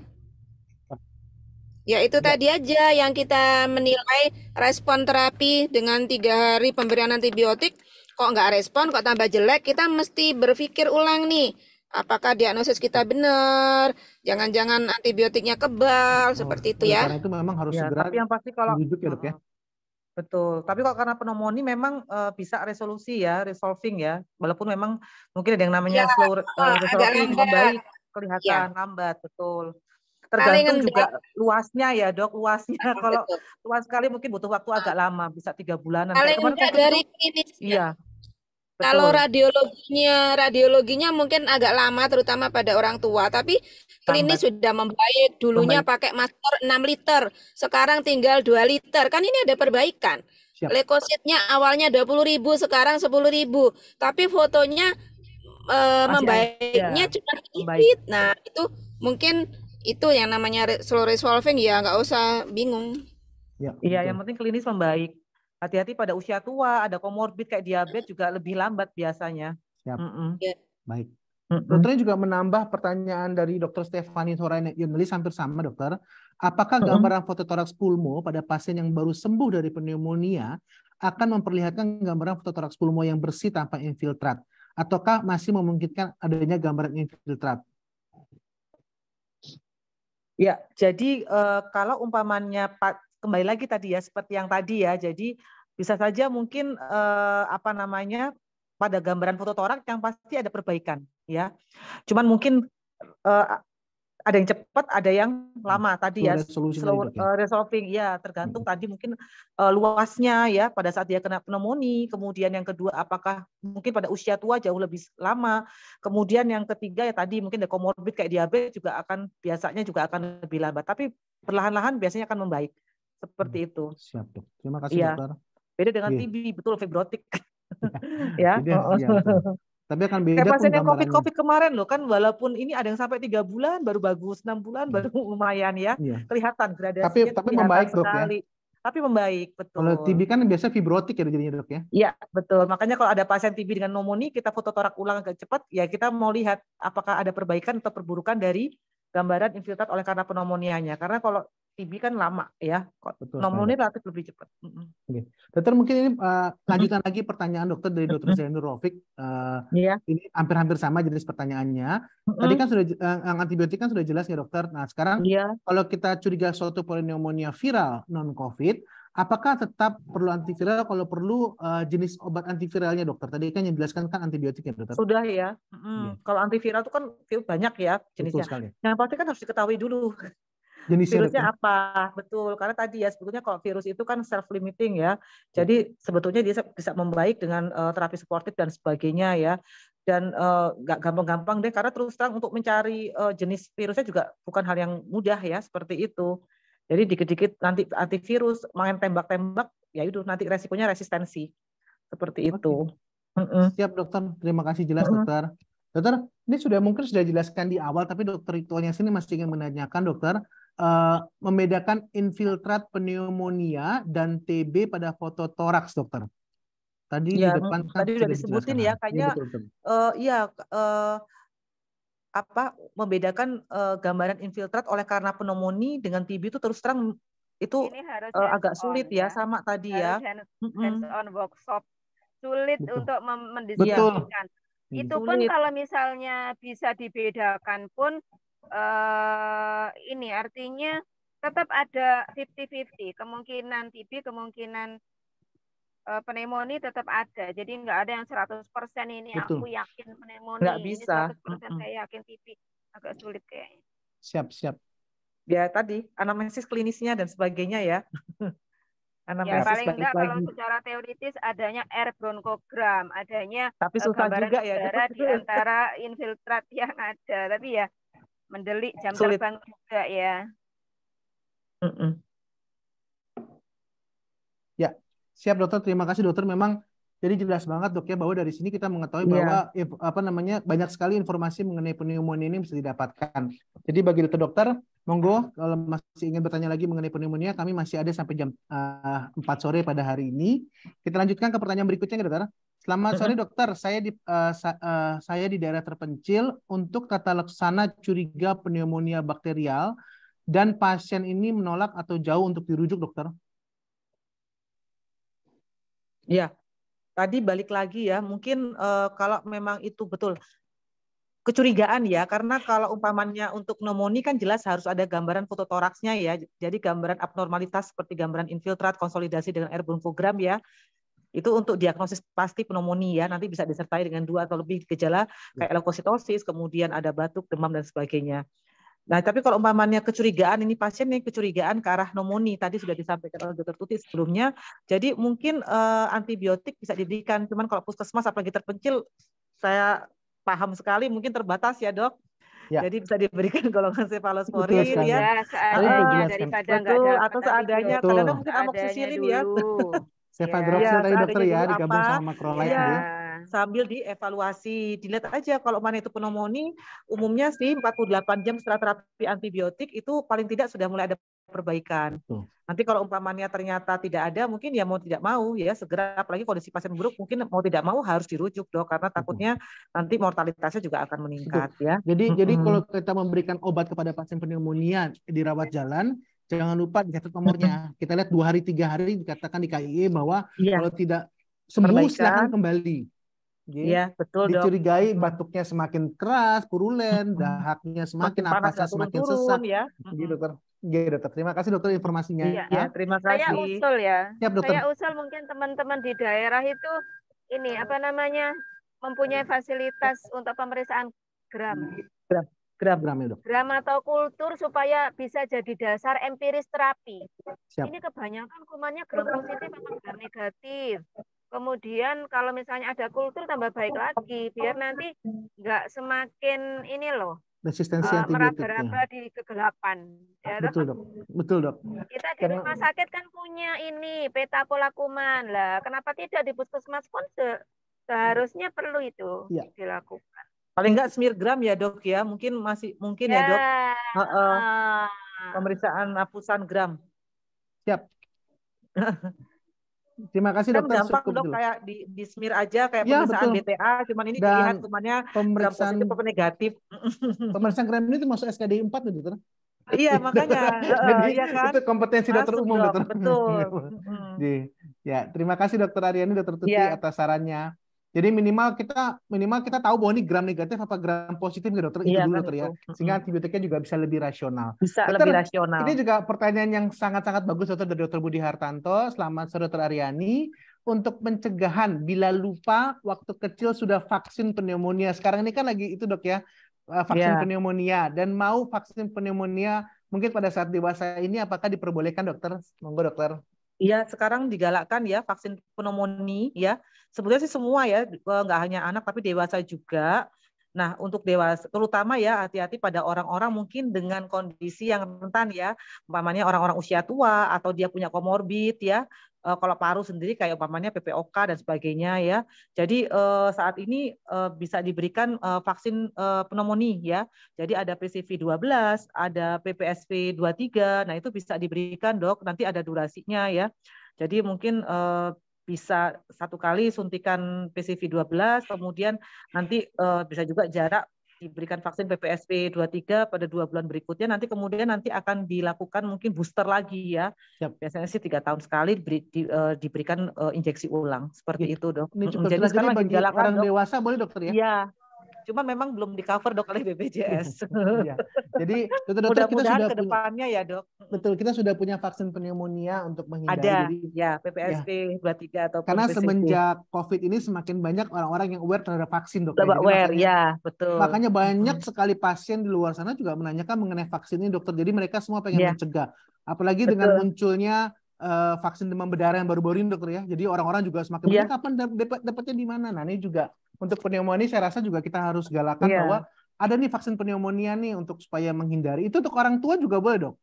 S2: Ya itu tadi aja yang kita menilai respon terapi dengan 3 hari pemberian antibiotik. Kok nggak respon, kok tambah jelek, kita mesti berpikir ulang nih. Apakah diagnosis kita benar? Jangan-jangan antibiotiknya kebal, seperti itu ya.
S1: Karena itu memang harus
S3: Ya,
S1: segera
S3: tapi yang pasti kalau
S1: dirujuk ya dok ya.
S3: betul. Tapi kalau karena pneumonia memang bisa resolusi ya, resolving ya. Walaupun memang mungkin ada yang namanya
S2: Ya,
S3: slow
S2: agak
S3: resolving,
S2: lambat.
S3: membaik, kelihatan
S2: Ya.
S3: lambat, betul.
S2: Paling
S3: Tergantung juga
S2: enggak.
S3: luasnya ya dok, luasnya. Kalau
S2: Betul.
S3: luas sekali mungkin butuh waktu agak lama, bisa 3 bulanan.
S2: Paling
S3: Kayak kemarin
S2: enggak
S3: COVID
S2: dari
S3: itu,
S2: klinisnya.
S3: iya.
S2: Kalau
S3: Betul.
S2: radiologinya mungkin agak lama terutama pada orang tua, tapi klinis
S3: Lambat.
S2: sudah membaik. Dulunya
S3: Membaik.
S2: pakai masker 6 liter, sekarang tinggal 2 liter. Kan ini ada perbaikan.
S1: Siap.
S2: Leukositnya awalnya 20.000, sekarang 10.000. Tapi fotonya membaiknya
S3: ya,
S2: cuma
S3: membaik.
S2: sedikit. Nah, itu mungkin itu yang namanya slow resolving ya, nggak usah bingung.
S3: Iya,
S1: betul.
S3: yang penting klinis membaik. Hati-hati pada usia tua, ada komorbid kayak diabetes juga lebih lambat biasanya.
S1: Siap.
S2: Ya.
S1: Baik. Dokternya juga menambah pertanyaan dari Dr. Stefani Thorain jurnalis hampir sama dokter. Apakah gambaran fototoraks pulmo pada pasien yang baru sembuh dari pneumonia akan memperlihatkan gambaran fototoraks pulmo yang bersih tanpa infiltrat? Ataukah masih memungkinkan adanya gambaran infiltrat?
S3: Ya, jadi kalau umpamanya kembali lagi tadi ya, seperti yang tadi ya, jadi bisa saja mungkin pada gambaran fototoraks yang pasti ada perbaikan ya. Cuman mungkin ada yang cepat, ada yang lama tadi ya, slow resolving ya, tergantung tadi mungkin luasnya ya pada saat dia kena pneumonia. Kemudian yang kedua apakah mungkin pada usia tua jauh lebih lama. Kemudian yang ketiga ya tadi mungkin ada komorbid kayak diabetes juga biasanya akan lebih lambat, tapi perlahan-lahan biasanya akan membaik seperti itu.
S1: Siap dok. Terima kasih dokter.
S3: Beda dengan TB, betul fibrotik. Ya.
S1: Tapi akan
S3: Kayak
S1: beda
S3: pasiennya
S1: penggambarannya.
S3: COVID kemarin loh kan, walaupun ini ada yang sampai 3 bulan baru bagus, 6 bulan baru lumayan ya.
S1: Iya.
S3: Kelihatan gradasinya
S1: Tapi
S3: kelihatan
S1: membaik dok ya.
S3: sekali. Tapi membaik,
S1: Kalau TB
S3: betul.
S1: kan biasa fibrotik ya jadinya dok ya.
S3: Iya, betul. Makanya kalau ada pasien TB dengan pneumonia, kita foto torak ulang agak cepat, ya kita mau lihat apakah ada perbaikan atau perburukan dari gambaran infiltrat oleh karena pneumonia-nya. Karena kalau TB kan lama ya,
S1: Betul sekali.
S3: pneumonia relatif lebih cepat.
S1: Oke. Dokter mungkin ini lanjutan lagi pertanyaan dokter dari dokter Zainur Rofik.
S3: Iya.
S1: Ini hampir-hampir sama jenis pertanyaannya. Tadi kan sudah antibiotik kan sudah jelas ya dokter. Nah sekarang
S3: Iya.
S1: kalau kita curiga suatu polineumonia viral non-COVID, apakah tetap perlu antiviral? Kalau perlu jenis obat antiviralnya dokter. Tadi kan yang dijelaskan kan antibiotik ya dokter.
S3: Sudah ya. Kalau antiviral itu kan banyak ya jenisnya.
S1: Betul sekali.
S3: Yang pasti kan harus diketahui dulu
S1: Jenisnya
S3: virusnya
S1: dokter.
S3: apa, betul. Karena tadi ya sebetulnya kalau virus itu kan self limiting ya. Jadi sebetulnya dia bisa membaik dengan terapi suportif dan sebagainya ya. Dan nggak gampang-gampang deh, karena terus terang untuk mencari jenis virusnya juga bukan hal yang mudah ya, seperti itu. Jadi dikit-dikit nanti antivirus main tembak-tembak, ya itu nanti resikonya resistensi seperti itu.
S1: Siap dokter, terima kasih jelas dokter. Dokter, ini mungkin sudah dijelaskan di awal, tapi dokter Ituanya sini masih ingin menanyakan dokter, membedakan infiltrat pneumonia dan TB pada foto toraks dokter. Tadi
S3: ya,
S1: di depan kan
S3: tadi sudah
S1: sudah
S3: disebutin
S1: dijelaskan.
S3: ya, kayaknya membedakan gambaran infiltrat oleh karena pneumonia dengan TB itu terus terang itu agak sulit ya, sama tadi ya.
S2: Hands on workshop sulit untuk mendiskusikan. Itu pun
S3: sulit.
S2: kalau misalnya bisa dibedakan pun ini artinya tetap ada 50-50 kemungkinan TB, kemungkinan pneumonia tetap ada. Jadi nggak ada yang 100% ini aku yakin pneumonia,
S3: nggak bisa.
S2: Ini 100% saya yakin TB. Agak sulit kayaknya.
S1: Siap.
S3: Ya tadi anamnesis klinisnya dan sebagainya ya.
S2: Ya paling enggak kalau secara teoritis adanya air bronkogram, adanya
S3: tapi susah
S2: gambaran
S3: juga ya
S2: udara di antara infiltrat yang ada. Tapi ya mendelik jam terbang juga ya.
S1: Ya, siap dokter. Terima kasih dokter. Memang jadi jelas banget dok ya bahwa dari sini kita mengetahui bahwa banyak sekali informasi mengenai pneumonia ini bisa didapatkan. Jadi bagi dokter, monggo kalau masih ingin bertanya lagi mengenai pneumonia, kami masih ada sampai jam 4 sore pada hari ini. Kita lanjutkan ke pertanyaan berikutnya dokter. Selamat sore dokter, saya di daerah terpencil untuk tata laksana curiga pneumonia bakterial dan pasien ini menolak atau jauh untuk dirujuk dokter.
S3: Ya. Tadi balik lagi ya, mungkin kalau memang itu betul kecurigaan ya, karena kalau umpamanya untuk pneumonia kan jelas harus ada gambaran fototoraksnya ya, jadi gambaran abnormalitas seperti gambaran infiltrat konsolidasi dengan air bronkogram ya, itu untuk diagnosis pasti pneumonia ya, nanti bisa disertai dengan 2 atau lebih gejala kayak leukositosis, kemudian ada batuk, demam dan sebagainya. Nah, tapi kalau umpamanya kecurigaan, ini pasien nih kecurigaan ke arah pneumonia, tadi sudah disampaikan oleh Dr. Tuti sebelumnya, jadi mungkin antibiotik bisa diberikan, cuman kalau puskesmas apalagi terpencil, saya paham sekali mungkin terbatas ya dok, jadi bisa diberikan golongan cefalosporin ya, betul, atau seadanya, kadang-kadang mungkin amoxicillin ya,
S1: cefadroxil tadi dokter ya, digabung sama macrolide
S3: sambil dievaluasi, dilihat aja kalau mana itu pneumonia, umumnya sih 48 jam setelah terapi antibiotik itu paling tidak sudah mulai ada perbaikan. Nanti kalau umpamanya ternyata tidak ada, mungkin ya mau tidak mau ya segera, apalagi kondisi pasien buruk, mungkin mau tidak mau harus dirujuk dok, karena takutnya nanti mortalitasnya juga akan meningkat ya.
S1: Jadi kalau kita memberikan obat kepada pasien pneumonia dirawat jalan, jangan lupa dicatat nomornya. Kita lihat 2 hari 3 hari dikatakan di KIE bahwa kalau tidak sembuh silakan kembali.
S3: Iya, betul dok.
S1: Dicurigai batuknya semakin keras, purulen, dahaknya semakin napasnya semakin sesak.
S3: Ya.
S1: Dokter. Dokter. Terima kasih dokter informasinya.
S3: Ya, terima kasih.
S2: Saya usul ya.
S1: Siap, dokter.
S2: Saya usul mungkin teman-teman di daerah itu ini mempunyai fasilitas untuk pemeriksaan gram atau kultur supaya bisa jadi dasar empiris terapi. Ini kebanyakan kumannya gram positif atau gram negatif. Kemudian kalau misalnya ada kultur tambah baik lagi, biar nanti nggak semakin ini loh,
S1: resistensi antibiotik
S2: meraba-raba di kegelapan. Ya,
S1: betul dok.
S2: Kita di rumah sakit kan punya ini peta pola kuman lah. Kenapa tidak di puskesmas pun Seharusnya perlu itu
S1: Iya.
S2: dilakukan.
S3: Paling nggak smear gram ya dok ya, mungkin ya dok.
S2: Ya.
S3: Pemeriksaan hapusan gram.
S1: Siap. Terima kasih
S3: Kan
S1: dokter,
S3: gampang
S1: cukup
S3: dok,
S1: dulu.
S3: kayak di smear aja kayak
S1: Ya
S3: pemeriksaan
S1: betul.
S3: BTA, cuman ini dilihat
S1: Dan
S3: kumannya gram positif
S1: pemeriksaan
S3: atau negatif.
S1: gram ini itu masuk SKD 4 tuh, dokter.
S3: Iya makanya,
S1: Jadi
S3: iya kan,
S1: itu kompetensi dokter
S3: masuk
S1: umum,
S3: dok,
S1: dokter.
S3: betul.
S1: Jadi, ya, terima kasih dokter Aryani, dokter Tuti
S3: Iya,
S1: atas sarannya. Jadi minimal kita tahu bahwa ini gram negatif apa gram positif nggak, dokter, itu
S3: iya
S1: dulu
S3: kan
S1: dokter
S3: itu.
S1: ya. Sehingga antibiotiknya juga bisa lebih rasional.
S3: Bisa lebih
S1: Dokter,
S3: rasional.
S1: ini juga pertanyaan yang sangat-sangat bagus dokter dari dokter Budi Hartanto. Selamat sore dokter Aryani. Untuk pencegahan bila lupa waktu kecil sudah vaksin pneumonia. Sekarang ini kan lagi itu dok ya, vaksin
S3: Iya.
S1: pneumonia, dan mau vaksin pneumonia mungkin pada saat dewasa ini, apakah diperbolehkan dokter? Monggo dokter.
S3: Iya, sekarang digalakkan ya vaksin pneumonia ya. Sebetulnya sih semua ya, nggak hanya anak tapi dewasa juga. Nah, untuk dewasa terutama ya hati-hati pada orang-orang mungkin dengan kondisi yang rentan ya, umpamanya orang-orang usia tua atau dia punya komorbid ya. Kalau paru sendiri kayak umpamanya PPOK dan sebagainya ya. Jadi saat ini bisa diberikan vaksin pneumonia ya. Jadi ada PCV 12, ada PPSV 23. Nah, itu bisa diberikan, Dok. Nanti ada durasinya ya. Jadi mungkin bisa satu kali suntikan PCV 12, kemudian nanti bisa juga jarak diberikan vaksin PPSV 23 pada 2 bulan berikutnya, kemudian akan dilakukan mungkin booster lagi ya.
S1: Siap.
S3: Biasanya sih 3 tahun sekali diberikan injeksi ulang seperti itu dok.
S1: Ini cukup
S3: Jadi
S1: jelas. Jadi
S3: sekarang lagi
S1: bagi
S3: digalakan
S1: orang
S3: dok.
S1: dewasa boleh dokter ya?
S3: Iya, cuma memang belum di cover dok oleh BPJS.
S1: Iya. Jadi dokter kita
S3: Mudah-mudahan
S1: sudah
S3: ke
S1: punya,
S3: depannya ya dok.
S1: betul, kita sudah punya vaksin pneumonia untuk menghindari.
S3: Ada
S1: Jadi
S3: ya
S1: ya,
S3: PPSV 23 ataupun
S1: karena
S3: PCV.
S1: semenjak COVID ini semakin banyak orang-orang yang aware terhadap vaksin dok ya. Jadi
S3: Aware ya, betul.
S1: makanya banyak sekali pasien di luar sana juga menanyakan mengenai vaksin ini dokter. Jadi mereka semua pengen
S3: Ya,
S1: mencegah. Apalagi dengan
S3: betul.
S1: munculnya vaksin demam berdarah yang baru-baru ini dokter ya. Jadi orang-orang juga semakin
S3: Iya.
S1: banyak, kapan dapatnya di mana. Nah ini juga untuk pneumonia saya rasa juga kita harus galakan
S3: Iya.
S1: bahwa ada nih vaksin pneumonia nih untuk supaya menghindari. Itu untuk orang tua juga boleh dok?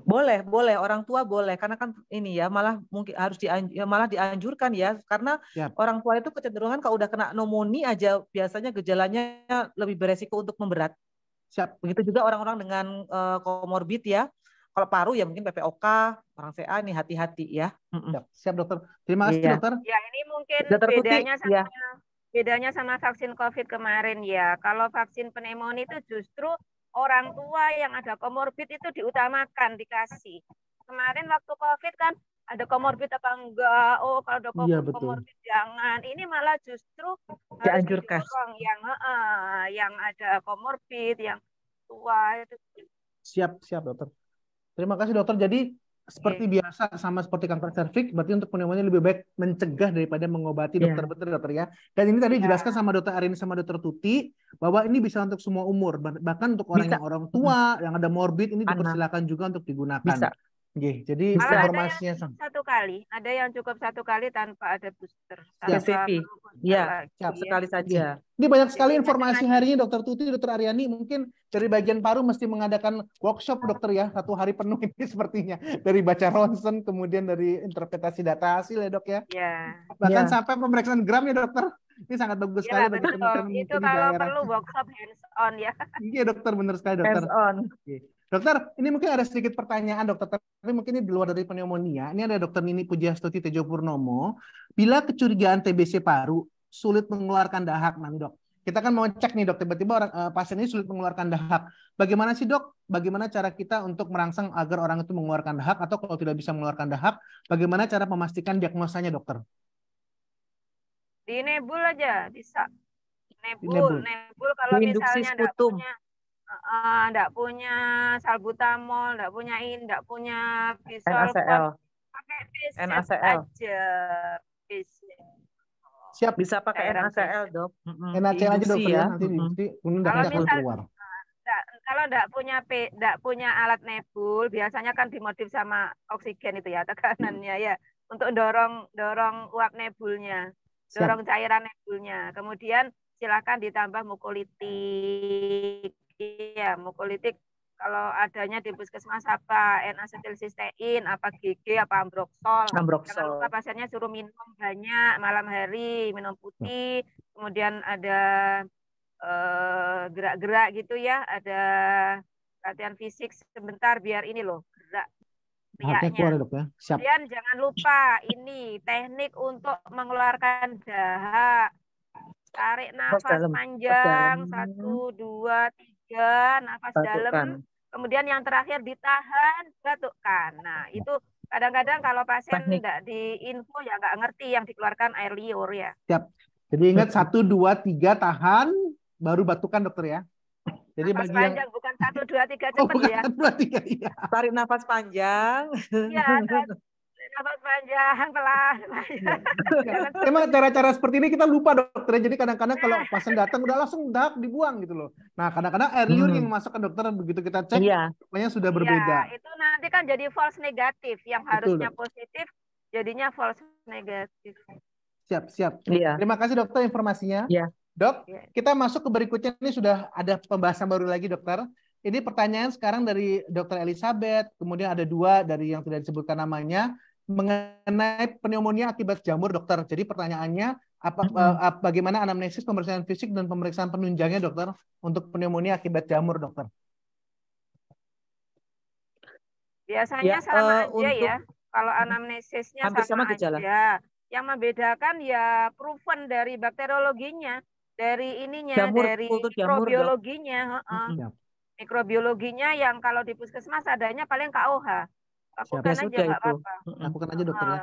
S3: Boleh, orang tua boleh, karena kan ini ya malah mungkin harus malah dianjurkan ya, karena orang tua itu kecenderungan kalau udah kena pneumonia aja biasanya gejalanya lebih beresiko untuk memberat.
S1: Siap.
S3: Begitu juga orang-orang dengan komorbid ya. Kalau paru ya mungkin PPOK, orang CA nih hati-hati ya.
S1: Siap dokter. Terima kasih dokter.
S2: Ya ini mungkin
S3: dokter
S2: bedanya sama vaksin COVID kemarin ya. Kalau vaksin pneumonia itu justru orang tua yang ada komorbid itu diutamakan dikasih. Kemarin waktu COVID kan ada komorbid apa enggak? Oh kalau ada komorbid jangan. Ini malah justru
S3: dianjurkan
S2: yang ada komorbid, yang tua itu.
S1: Siap dokter. Terima kasih dokter. Jadi seperti biasa, sama seperti kanker serviks, berarti untuk pneumonia lebih baik mencegah daripada mengobati, dokter. Betul dokter ya. Dan ini tadi dijelaskan sama dokter Aryani sama dokter Tuti bahwa ini bisa untuk semua umur, bahkan untuk orang tua yang ada morbid ini dipersilakan juga untuk digunakan.
S3: Bisa.
S1: Jadi informasinya
S2: ada yang cukup satu kali tanpa ada booster.
S3: PCV. Ya, sekali saja.
S1: Ini banyak sekali informasi hari ini dokter Tuti, dokter Aryani. Mungkin dari bagian paru mesti mengadakan workshop dokter ya, 1 hari penuh ini sepertinya. Dari baca ronsen, kemudian dari interpretasi data hasil ya dok ya. Bahkan sampai pemeriksaan gram ya dokter. Ini sangat bagus sekali bagi teman-teman
S2: itu kalau perlu workshop hands on ya.
S1: Iya dokter, benar sekali dokter.
S3: Hands on.
S1: Dokter, ini mungkin ada sedikit pertanyaan dokter, tapi mungkin ini di luar dari pneumonia. Ini ada dokter Nini Pujastuti Tejo Purnomo. Bila kecurigaan TBC paru sulit mengeluarkan dahak, dok. Kita kan mau cek nih dok, tiba-tiba orang pasien ini sulit mengeluarkan dahak. Bagaimana sih dok? Bagaimana cara kita untuk merangsang agar orang itu mengeluarkan dahak, atau kalau tidak bisa mengeluarkan dahak, bagaimana cara memastikan diagnosanya dokter?
S2: Di nebul aja bisa. Nebul kalau misalnya enggak punya salbutamol, enggak punya
S3: NaCl.
S2: pakai NaCl aja.
S1: Siap.
S3: Bisa pakai NaCl, dok.
S1: NaCl aja dokter ya, nanti keluar.
S2: Kalau enggak punya alat nebul, biasanya kan dimodif sama oksigen itu ya, tekanannya ya, untuk dorong uap nebulnya, dorong cairan nebulnya. Kemudian silakan ditambah mukolitik. Iya, mukolitik kalau adanya di puskesmas apa N-asetilsistein, apa GG, apa Ambroxol. Jangan
S3: Ambroxol.
S2: lupa pasiennya suruh minum banyak malam hari, minum putih, kemudian ada gerak-gerak gitu ya, ada latihan fisik sebentar biar ini loh gerak
S1: Harusnya keluar ya
S2: riaknya.
S1: dok ya. Siap.
S2: Kemudian jangan lupa ini teknik untuk mengeluarkan dahak. Tarik nafas
S3: dalam.
S2: panjang,
S3: Dalam.
S2: 1, 2, 3, nafas dalam.
S3: Batukkan.
S2: Kemudian yang terakhir ditahan, batukkan. Nah, itu kadang-kadang kalau pasien
S3: Teknik.
S2: enggak diinfo ya nggak ngerti yang dikeluarkan air liur ya.
S1: Siap. Jadi ingat 1, 2, 3 tahan, baru batukan dokter ya. Jadi
S2: Nafas
S1: bagi yang
S2: panjang, bukan 1, 2, 3
S1: oh
S2: cepet
S1: bukan
S2: ya.
S1: 1, 2, 3 iya.
S3: Tarik nafas panjang.
S2: Iya, nafas panjang, pelan. Jangan
S1: Emang cara-cara seperti ini kita lupa dokter. Jadi kadang-kadang kalau pasien datang udah langsung dak dibuang gitu loh. Nah kadang-kadang air liur yang masuk ke dokter begitu kita cek,
S3: Iya.
S1: rupanya sudah berbeda.
S2: Iya, itu nanti kan jadi false negatif. Yang
S1: Betul,
S2: harusnya
S1: dok.
S2: positif, jadinya false negatif.
S1: Siap, siap.
S3: Iya.
S1: Terima kasih dokter informasinya.
S3: Iya.
S1: Dok,
S2: Iya.
S1: kita masuk ke berikutnya. Ini sudah ada pembahasan baru lagi dokter. Ini pertanyaan sekarang dari dokter Elizabeth, kemudian ada 2 dari yang tidak disebutkan namanya, mengenai pneumonia akibat jamur dokter. Jadi pertanyaannya, bagaimana anamnesis, pemeriksaan fisik, dan pemeriksaan penunjangnya dokter untuk pneumonia akibat jamur dokter?
S2: Biasanya
S3: Ya,
S2: sama aja
S3: untuk
S2: ya. Kalau anamnesisnya
S3: hampir sama
S2: sama
S3: gejala.
S2: aja. Yang membedakan ya proven dari bakteriologinya, dari ininya,
S3: Jamur,
S2: dari
S3: kultur jamur, Dok.
S2: mikrobiologinya.
S1: Siap.
S2: Mikrobiologinya yang kalau di puskesmas adanya paling KOH. Lakukan
S3: Ya
S2: aja
S3: sudah
S2: nggak
S3: itu.
S2: apa-apa.
S1: Lakukan aja dokter ya.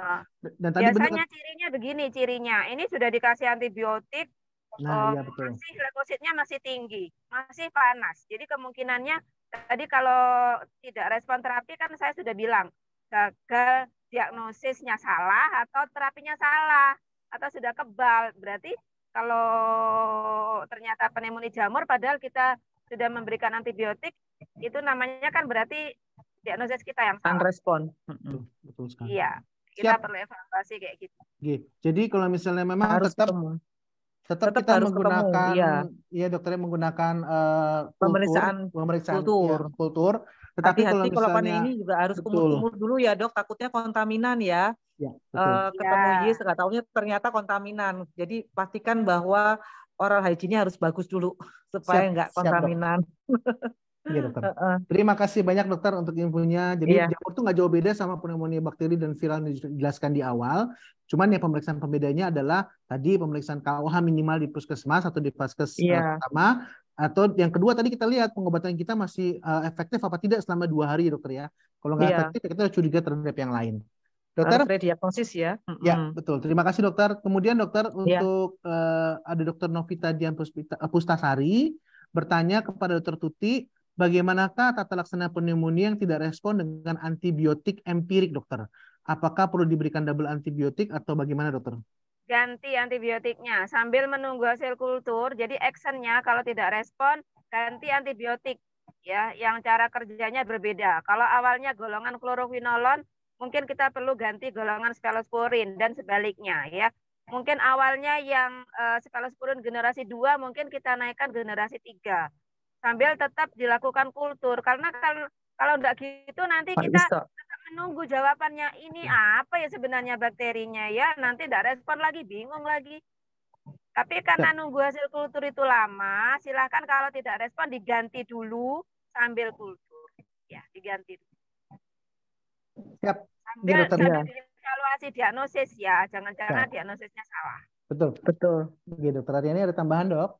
S1: Dan tadi
S2: Biasanya cirinya begini, cirinya. Ini sudah dikasih antibiotik,
S1: nah iya betul.
S2: masih leukositnya masih tinggi, masih panas. Jadi kemungkinannya tadi kalau tidak respon terapi kan saya sudah bilang gagal diagnosisnya salah atau terapinya salah atau sudah kebal. Berarti kalau ternyata pneumonia jamur padahal kita sudah memberikan antibiotik, itu namanya kan berarti diagnosis kita yang salah.
S3: Unrespon.
S1: Betul sekali.
S2: Iya, kita perlu evaluasi kayak gitu.
S1: Jadi kalau misalnya memang
S3: Harus
S1: tetap
S3: ketemu.
S1: tetap
S3: Tetap
S1: kita
S3: harus
S1: menggunakan,
S3: ketemu, iya.
S1: dokternya menggunakan
S3: Pemeriksaan
S1: kultur. Kultur. Tetapi kalau
S3: Hati-hati kalau
S1: misalnya
S3: ini juga harus
S1: betul.
S3: kumur-kumur dulu ya dok, takutnya kontaminan ya.
S1: Ya, betul.
S3: Ketemu
S2: Ya.
S3: yes, nggak taunya ternyata kontaminan. Jadi pastikan bahwa oral hygiene harus bagus dulu supaya nggak kontaminan.
S1: Iya dokter. Terima kasih banyak dokter untuk infonya. Jadi jamur itu nggak jauh beda sama pneumonia bakteri dan viral yang dijelaskan di awal. Cuman ya pemeriksaan pembedanya adalah tadi pemeriksaan KOH minimal di puskesmas atau di vaskes pertama. Atau yang kedua tadi kita lihat pengobatan kita masih efektif apa tidak selama 2 hari dokter ya. Kalau nggak efektif kita curiga terhadap yang lain. Dokter?
S3: Harus rediagnosis ya.
S1: Ya betul. Terima kasih dokter. Kemudian dokter untuk ada dokter Novita Dian Pustasari bertanya kepada dokter Tuti, bagaimanakah tata laksana pneumonia yang tidak respon dengan antibiotik empirik dokter? Apakah perlu diberikan double antibiotik atau bagaimana dokter?
S2: Ganti antibiotiknya sambil menunggu hasil kultur. Jadi actionnya kalau tidak respon ganti antibiotik ya, yang cara kerjanya berbeda. Kalau awalnya golongan kloroquinolon, mungkin kita perlu ganti golongan cephalosporin dan sebaliknya ya. Mungkin awalnya yang cephalosporin generasi 2 mungkin kita naikkan generasi 3. Sambil tetap dilakukan kultur karena kalau enggak gitu nanti kita menunggu jawabannya ini apa ya sebenarnya bakterinya ya, nanti tidak respon lagi, bingung lagi. Tapi karena nunggu hasil kultur itu lama, silahkan kalau tidak respon diganti dulu sambil kultur. Ya, diganti dulu.
S1: Siap.
S2: Sambil dievaluasi diagnosis ya, jangan-jangan diagnosisnya salah.
S3: Betul.
S1: Oke, dokter Aryani ada tambahan dok?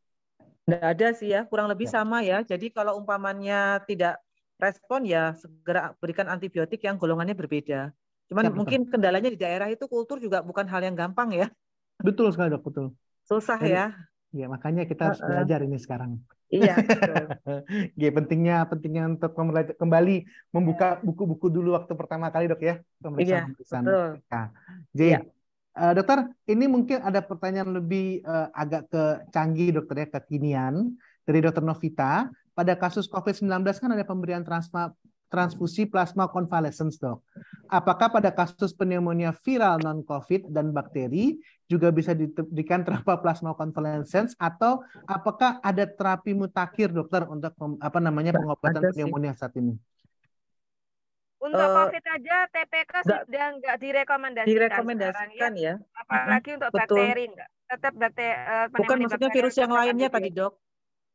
S3: Nggak ada sih ya, kurang lebih sama ya. Jadi kalau umpamanya tidak respon ya segera berikan antibiotik yang golongannya berbeda. Cuman mungkin kendalanya di daerah itu kultur juga bukan hal yang gampang ya.
S1: Betul sekali dok, betul.
S3: Susah ya.
S1: Ya makanya kita harus belajar ini sekarang.
S3: Iya.
S1: pentingnya untuk kembali membuka buku-buku dulu waktu pertama kali dok ya, pemeriksaan. Dokter, ini mungkin ada pertanyaan lebih agak canggih dokter ya, kekinian dari dokter Novita. Pada kasus COVID-19 kan ada pemberian transfusi plasma convalescence, dok. Apakah pada kasus pneumonia viral non-COVID dan bakteri juga bisa diberikan terapi plasma convalescence, atau apakah ada terapi mutakhir, dokter, untuk pengobatan
S3: Ada sih.
S1: pneumonia saat ini?
S2: Untuk COVID aja TPK sudah nggak
S3: direkomendasikan
S2: sekarang ya.
S3: ya.
S2: Apalagi untuk
S3: Betul.
S2: bakteri nggak. Tetap bakteri
S3: Bukan maksudnya virus yang lainnya tadi, Dok.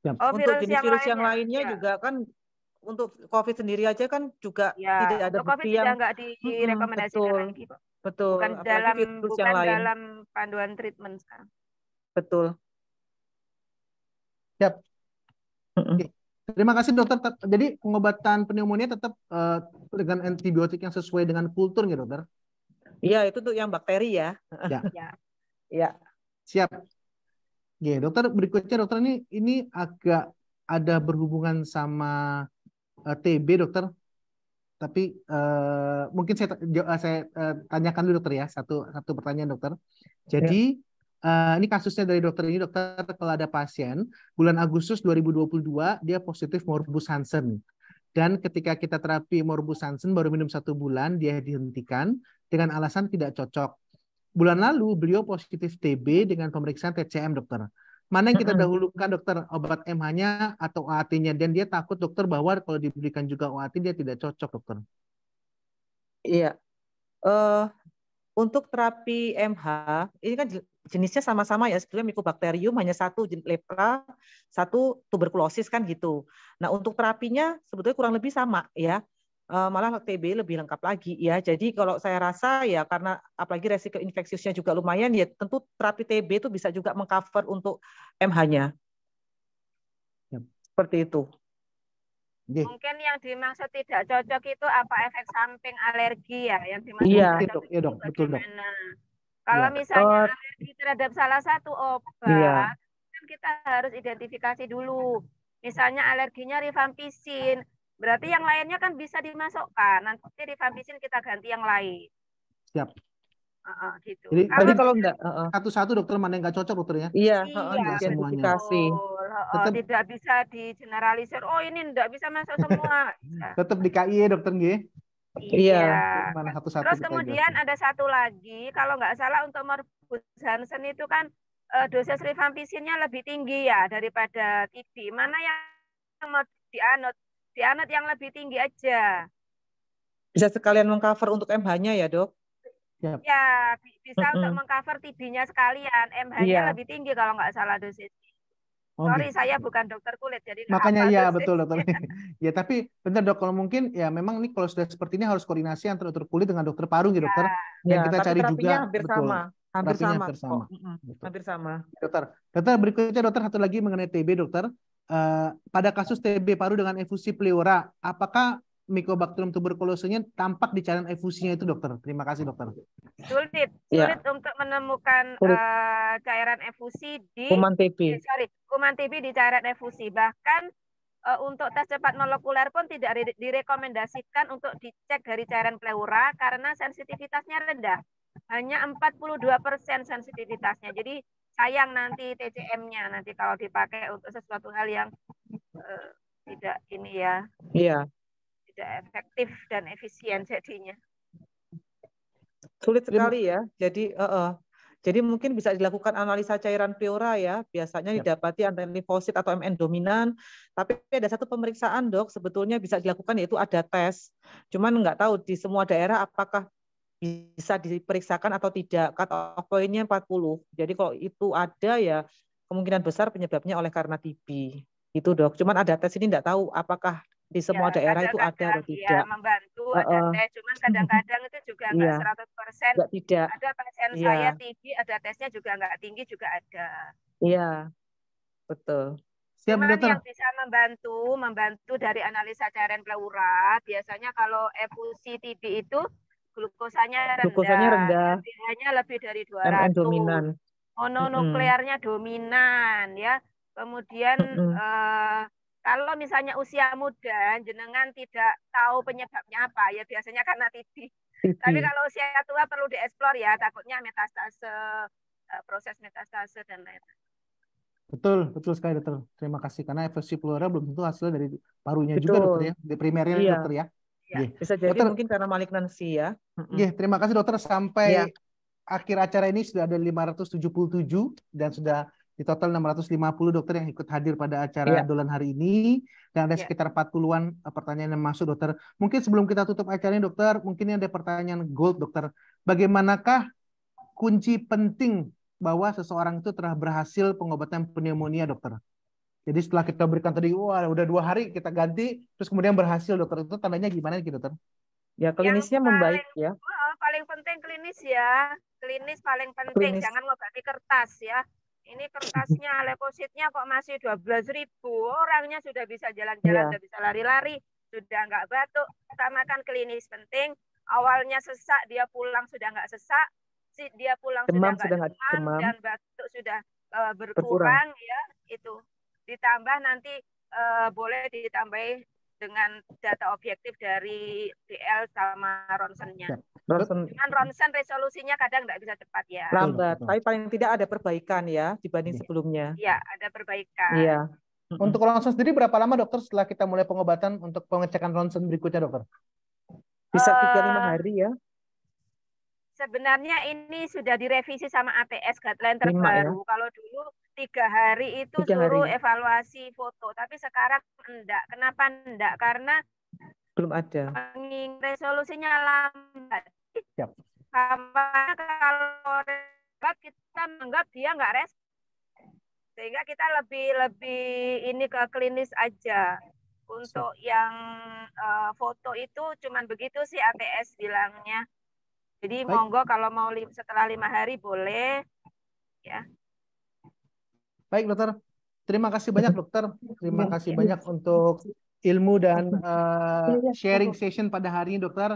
S2: Oh,
S3: Untuk
S2: virus
S3: jenis virus yang
S2: ya.
S3: lainnya juga kan, untuk COVID sendiri aja kan juga
S2: Ya,
S3: tidak ada
S2: untuk COVID
S3: bukti
S2: sudah
S3: yang
S2: nggak direkomendasikan
S3: betul.
S2: lagi kok.
S3: Betul.
S2: Bukan
S3: Apalagi virus yang lain.
S2: dalam panduan treatment sekarang.
S3: Betul.
S1: Siap. Oke. Terima kasih, dokter. Jadi pengobatan pneumonia tetap dengan antibiotik yang sesuai dengan kultur, ya, dokter?
S3: Iya, itu tuh yang bakteri ya.
S1: Ya.
S3: Ya.
S1: Siap. Oke, dokter, berikutnya, dokter, ini agak ada berhubungan sama TB, dokter. Tapi mungkin saya tanyakan dulu, dokter, ya, satu pertanyaan, dokter. Jadi ini kasusnya dari dokter ini, dokter, kalau ada pasien bulan Agustus 2022 dia positif morbus Hansen, dan ketika kita terapi morbus Hansen baru minum 1 bulan dia dihentikan dengan alasan tidak cocok. Bulan lalu beliau positif TB dengan pemeriksaan TCM, dokter. Mana yang kita dahulukan, dokter, obat MH-nya atau OAT-nya? Dan dia takut, dokter, bahwa kalau diberikan juga OAT dia tidak cocok, dokter.
S3: Iya. Untuk terapi MH, ini kan jenisnya sama-sama ya, sebetulnya Mycobacterium hanya satu, lepra, satu tuberkulosis kan gitu. Nah, untuk terapinya sebetulnya kurang lebih sama ya, malah TB lebih lengkap lagi ya. Jadi kalau saya rasa ya, karena apalagi resiko infeksiusnya juga lumayan ya, tentu terapi TB itu bisa juga mengcover untuk MH-nya. Seperti itu.
S2: Mungkin yang dimaksud tidak cocok itu apa, efek samping alergi ya, yang dimaksud
S3: Iya.
S2: cocok
S1: Iya, dok. Betul, dok.
S2: Kalau misalnya alergi terhadap salah satu obat, kan kita harus identifikasi dulu. Misalnya alerginya rifampicin, berarti yang lainnya kan bisa dimasukkan. Nanti rifampicin kita ganti yang lain.
S1: Siap.
S2: Gitu.
S3: Jadi kalau enggak
S1: satu-satu, dokter, mana yang nggak cocok, dokter, ya?
S3: Iya,
S1: identifikasi.
S2: Tidak bisa digeneralisir. Oh, ini enggak bisa masuk semua.
S1: Tetap di KI, dokter, nggih.
S2: Iya.
S1: Mana satu-satu.
S2: Terus kemudian ada satu lagi, kalau nggak salah untuk morbus Hansen itu kan dosis rifampicin-nya lebih tinggi ya daripada TB. Mana yang mau dianut? Dianut yang lebih tinggi aja.
S3: Bisa sekalian mengcover untuk MH-nya ya, dok?
S2: Ya, bisa untuk mengcover TB-nya sekalian. MH-nya lebih tinggi kalau nggak salah dosis. Sorry, saya bukan dokter kulit, jadi
S1: makanya ya betul, dokter. Ya, tapi bentar, dok, kalau mungkin ya memang ini kalau sudah seperti ini harus koordinasi antara dokter kulit dengan dokter paru, ya, dokter. Dan kita cari juga
S3: hampir
S1: betul.
S3: Hampir sama.
S1: Hampir sama. Dokter, berikutnya, dokter, satu lagi mengenai TB, dokter. Pada kasus TB paru dengan efusi pleura, apakah Mycobacterium tuberculosenya tampak di cairan efusinya itu, dokter? Terima kasih, dokter.
S2: Sulit untuk menemukan cairan efusi di
S3: kuman TB.
S2: Kuman TB di cairan efusi. Bahkan untuk tes cepat molekuler pun tidak direkomendasikan untuk dicek dari cairan pleura karena sensitivitasnya rendah. Hanya 42% sensitivitasnya. Jadi sayang nanti TCM-nya nanti kalau dipakai untuk sesuatu hal yang tidak ini ya.
S3: Iya.
S2: Tidak efektif dan efisien jadinya.
S3: Sulit sekali ya. Jadi mungkin bisa dilakukan analisa cairan pleura ya. Biasanya didapati antilimfosit atau MN dominan. Tapi ada satu pemeriksaan, dok, sebetulnya bisa dilakukan, yaitu ada tes. Cuman nggak tahu di semua daerah apakah bisa diperiksakan atau tidak. Cut-off point-nya 40. Jadi kalau itu ada ya kemungkinan besar penyebabnya oleh karena TB. Itu, dok. Cuman ada tes ini nggak tahu apakah di semua daerah itu ada atau tidak.
S2: Membantu ada tes, cuman kadang-kadang itu juga nggak 100%.
S3: Tidak.
S2: Ada pasien saya TB, ada tesnya juga nggak tinggi juga ada.
S3: Iya, betul.
S2: Cuman yang bisa membantu dari analisa cairan pleura, biasanya kalau efusi TB itu glukosanya rendah. pH-nya lebih dari 200.
S3: MN dominan.
S2: Mononuklearnya dominan ya. Kemudian kalau misalnya usia muda, jenengan tidak tahu penyebabnya apa, ya biasanya karena TB. Tapi kalau usia tua perlu dieksplor ya, takutnya metastase, proses metastase dan lain-lain.
S1: Betul sekali, dokter. Terima kasih, karena efusi pleura belum tentu hasil dari parunya juga, dokter, ya, di primernya, dokter, ya.
S2: Ya.
S3: Bisa jadi
S1: Dokter,
S3: mungkin karena malignansi ya.
S1: terima kasih dokter. Sampai
S3: Ya.
S1: akhir acara ini sudah ada 577 dan sudah di total 650 dokter yang ikut hadir pada acara Dolan hari ini. Dan ada sekitar 40-an pertanyaan yang masuk dokter. Mungkin sebelum kita tutup acara ini dokter, mungkin ada pertanyaan gold dokter. Bagaimanakah kunci penting bahwa seseorang itu telah berhasil pengobatan pneumonia dokter? Jadi setelah kita berikan tadi, wah udah 2 hari kita ganti, terus kemudian berhasil dokter, itu tandanya gimana gitu dokter?
S3: Ya klinisnya membaik ya.
S2: Paling penting klinis ya, klinis paling penting.
S3: Klinis.
S2: Jangan ngobati kertas ya. Ini kertasnya leukositnya kok masih 12.000, orangnya sudah bisa jalan-jalan, sudah bisa lari-lari, sudah nggak batuk. Utamakan klinis penting. Awalnya sesak, dia pulang sudah nggak sesak, dia pulang
S3: demam
S2: sudah nggak demam, dan batuk sudah berkurang ya itu. Ditambah nanti boleh ditambahi dengan data objektif dari DL sama ronsennya. Dengan ronsen resolusinya kadang nggak bisa cepat ya.
S3: Lambat, tapi paling tidak ada perbaikan ya dibanding sebelumnya.
S2: Iya, ada perbaikan.
S3: Iya.
S1: Untuk ronsen sendiri berapa lama dokter setelah kita mulai pengobatan untuk pengecekan ronsen berikutnya dokter?
S3: Bisa 3-5 hari ya.
S2: Sebenarnya ini sudah direvisi sama ATS guideline terbaru. Ya? Kalau dulu 3 hari itu suruh evaluasi foto, tapi sekarang enggak. Kenapa enggak? Karena
S3: belum ada.
S2: Resolusinya lambat. Yep. Kalau lambat kita menganggap dia enggak respon. Sehingga kita lebih ini ke klinis aja. Untuk yang foto itu cuman begitu sih ATS bilangnya. Jadi monggo kalau mau setelah 5 hari boleh ya.
S1: Baik dokter, terima kasih banyak dokter. Terima kasih banyak untuk ilmu dan sharing session pada hari ini dokter.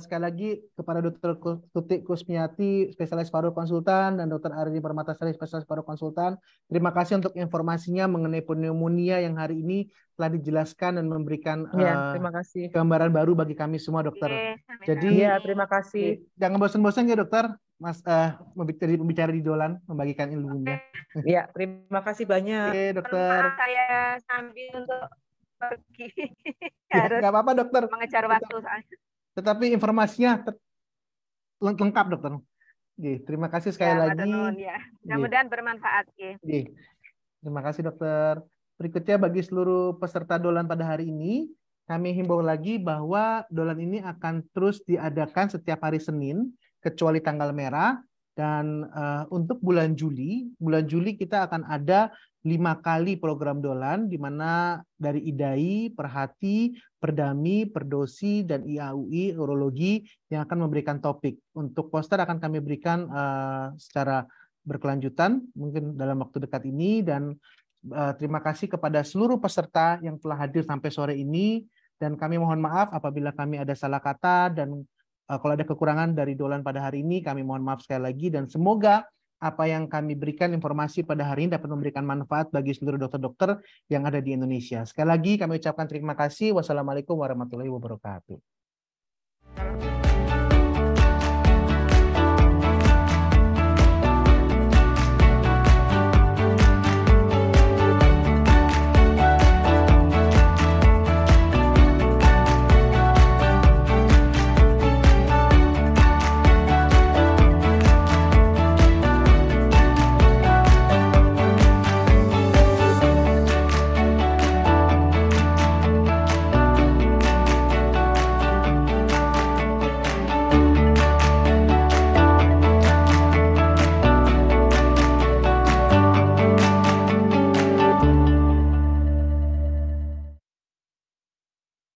S1: Sekali lagi kepada Dr. Tutik Kusmiati, spesialis paru konsultan, dan Dr. Arini Permatasari, spesialis paru konsultan. Terima kasih untuk informasinya mengenai pneumonia yang hari ini telah dijelaskan dan memberikan
S3: terima kasih.
S1: Gambaran baru bagi kami semua dokter. Jadi
S3: terima kasih.
S1: Jangan bosan-bosan ya dokter, Mas pembicara di Dolan membagikan ilmunya.
S3: Ya, terima kasih banyak.
S1: Oke, dokter.
S2: Saya sambil untuk pergi.
S1: Harus nggak apa-apa dokter.
S2: Mengejar waktu soalnya.
S1: Tetapi informasinya lengkap dokter. Terima kasih sekali lagi.
S2: Ya. Mudah-mudahan bermanfaat.
S1: Terima kasih dokter. Berikutnya bagi seluruh peserta Dolan pada hari ini, kami himbau lagi bahwa Dolan ini akan terus diadakan setiap hari Senin, kecuali tanggal merah. Dan untuk bulan Juli kita akan ada 5 kali program Dolan, di mana dari IDAI, Perhati, Perdami, Perdosi, dan IAUI, Urologi, yang akan memberikan topik. Untuk poster akan kami berikan secara berkelanjutan, mungkin dalam waktu dekat ini, dan terima kasih kepada seluruh peserta yang telah hadir sampai sore ini, dan kami mohon maaf apabila kami ada salah kata, dan kalau ada kekurangan dari Dolan pada hari ini, kami mohon maaf sekali lagi, dan semoga apa yang kami berikan informasi pada hari ini dapat memberikan manfaat bagi seluruh dokter-dokter yang ada di Indonesia. Sekali lagi kami ucapkan terima kasih. Wassalamualaikum warahmatullahi wabarakatuh.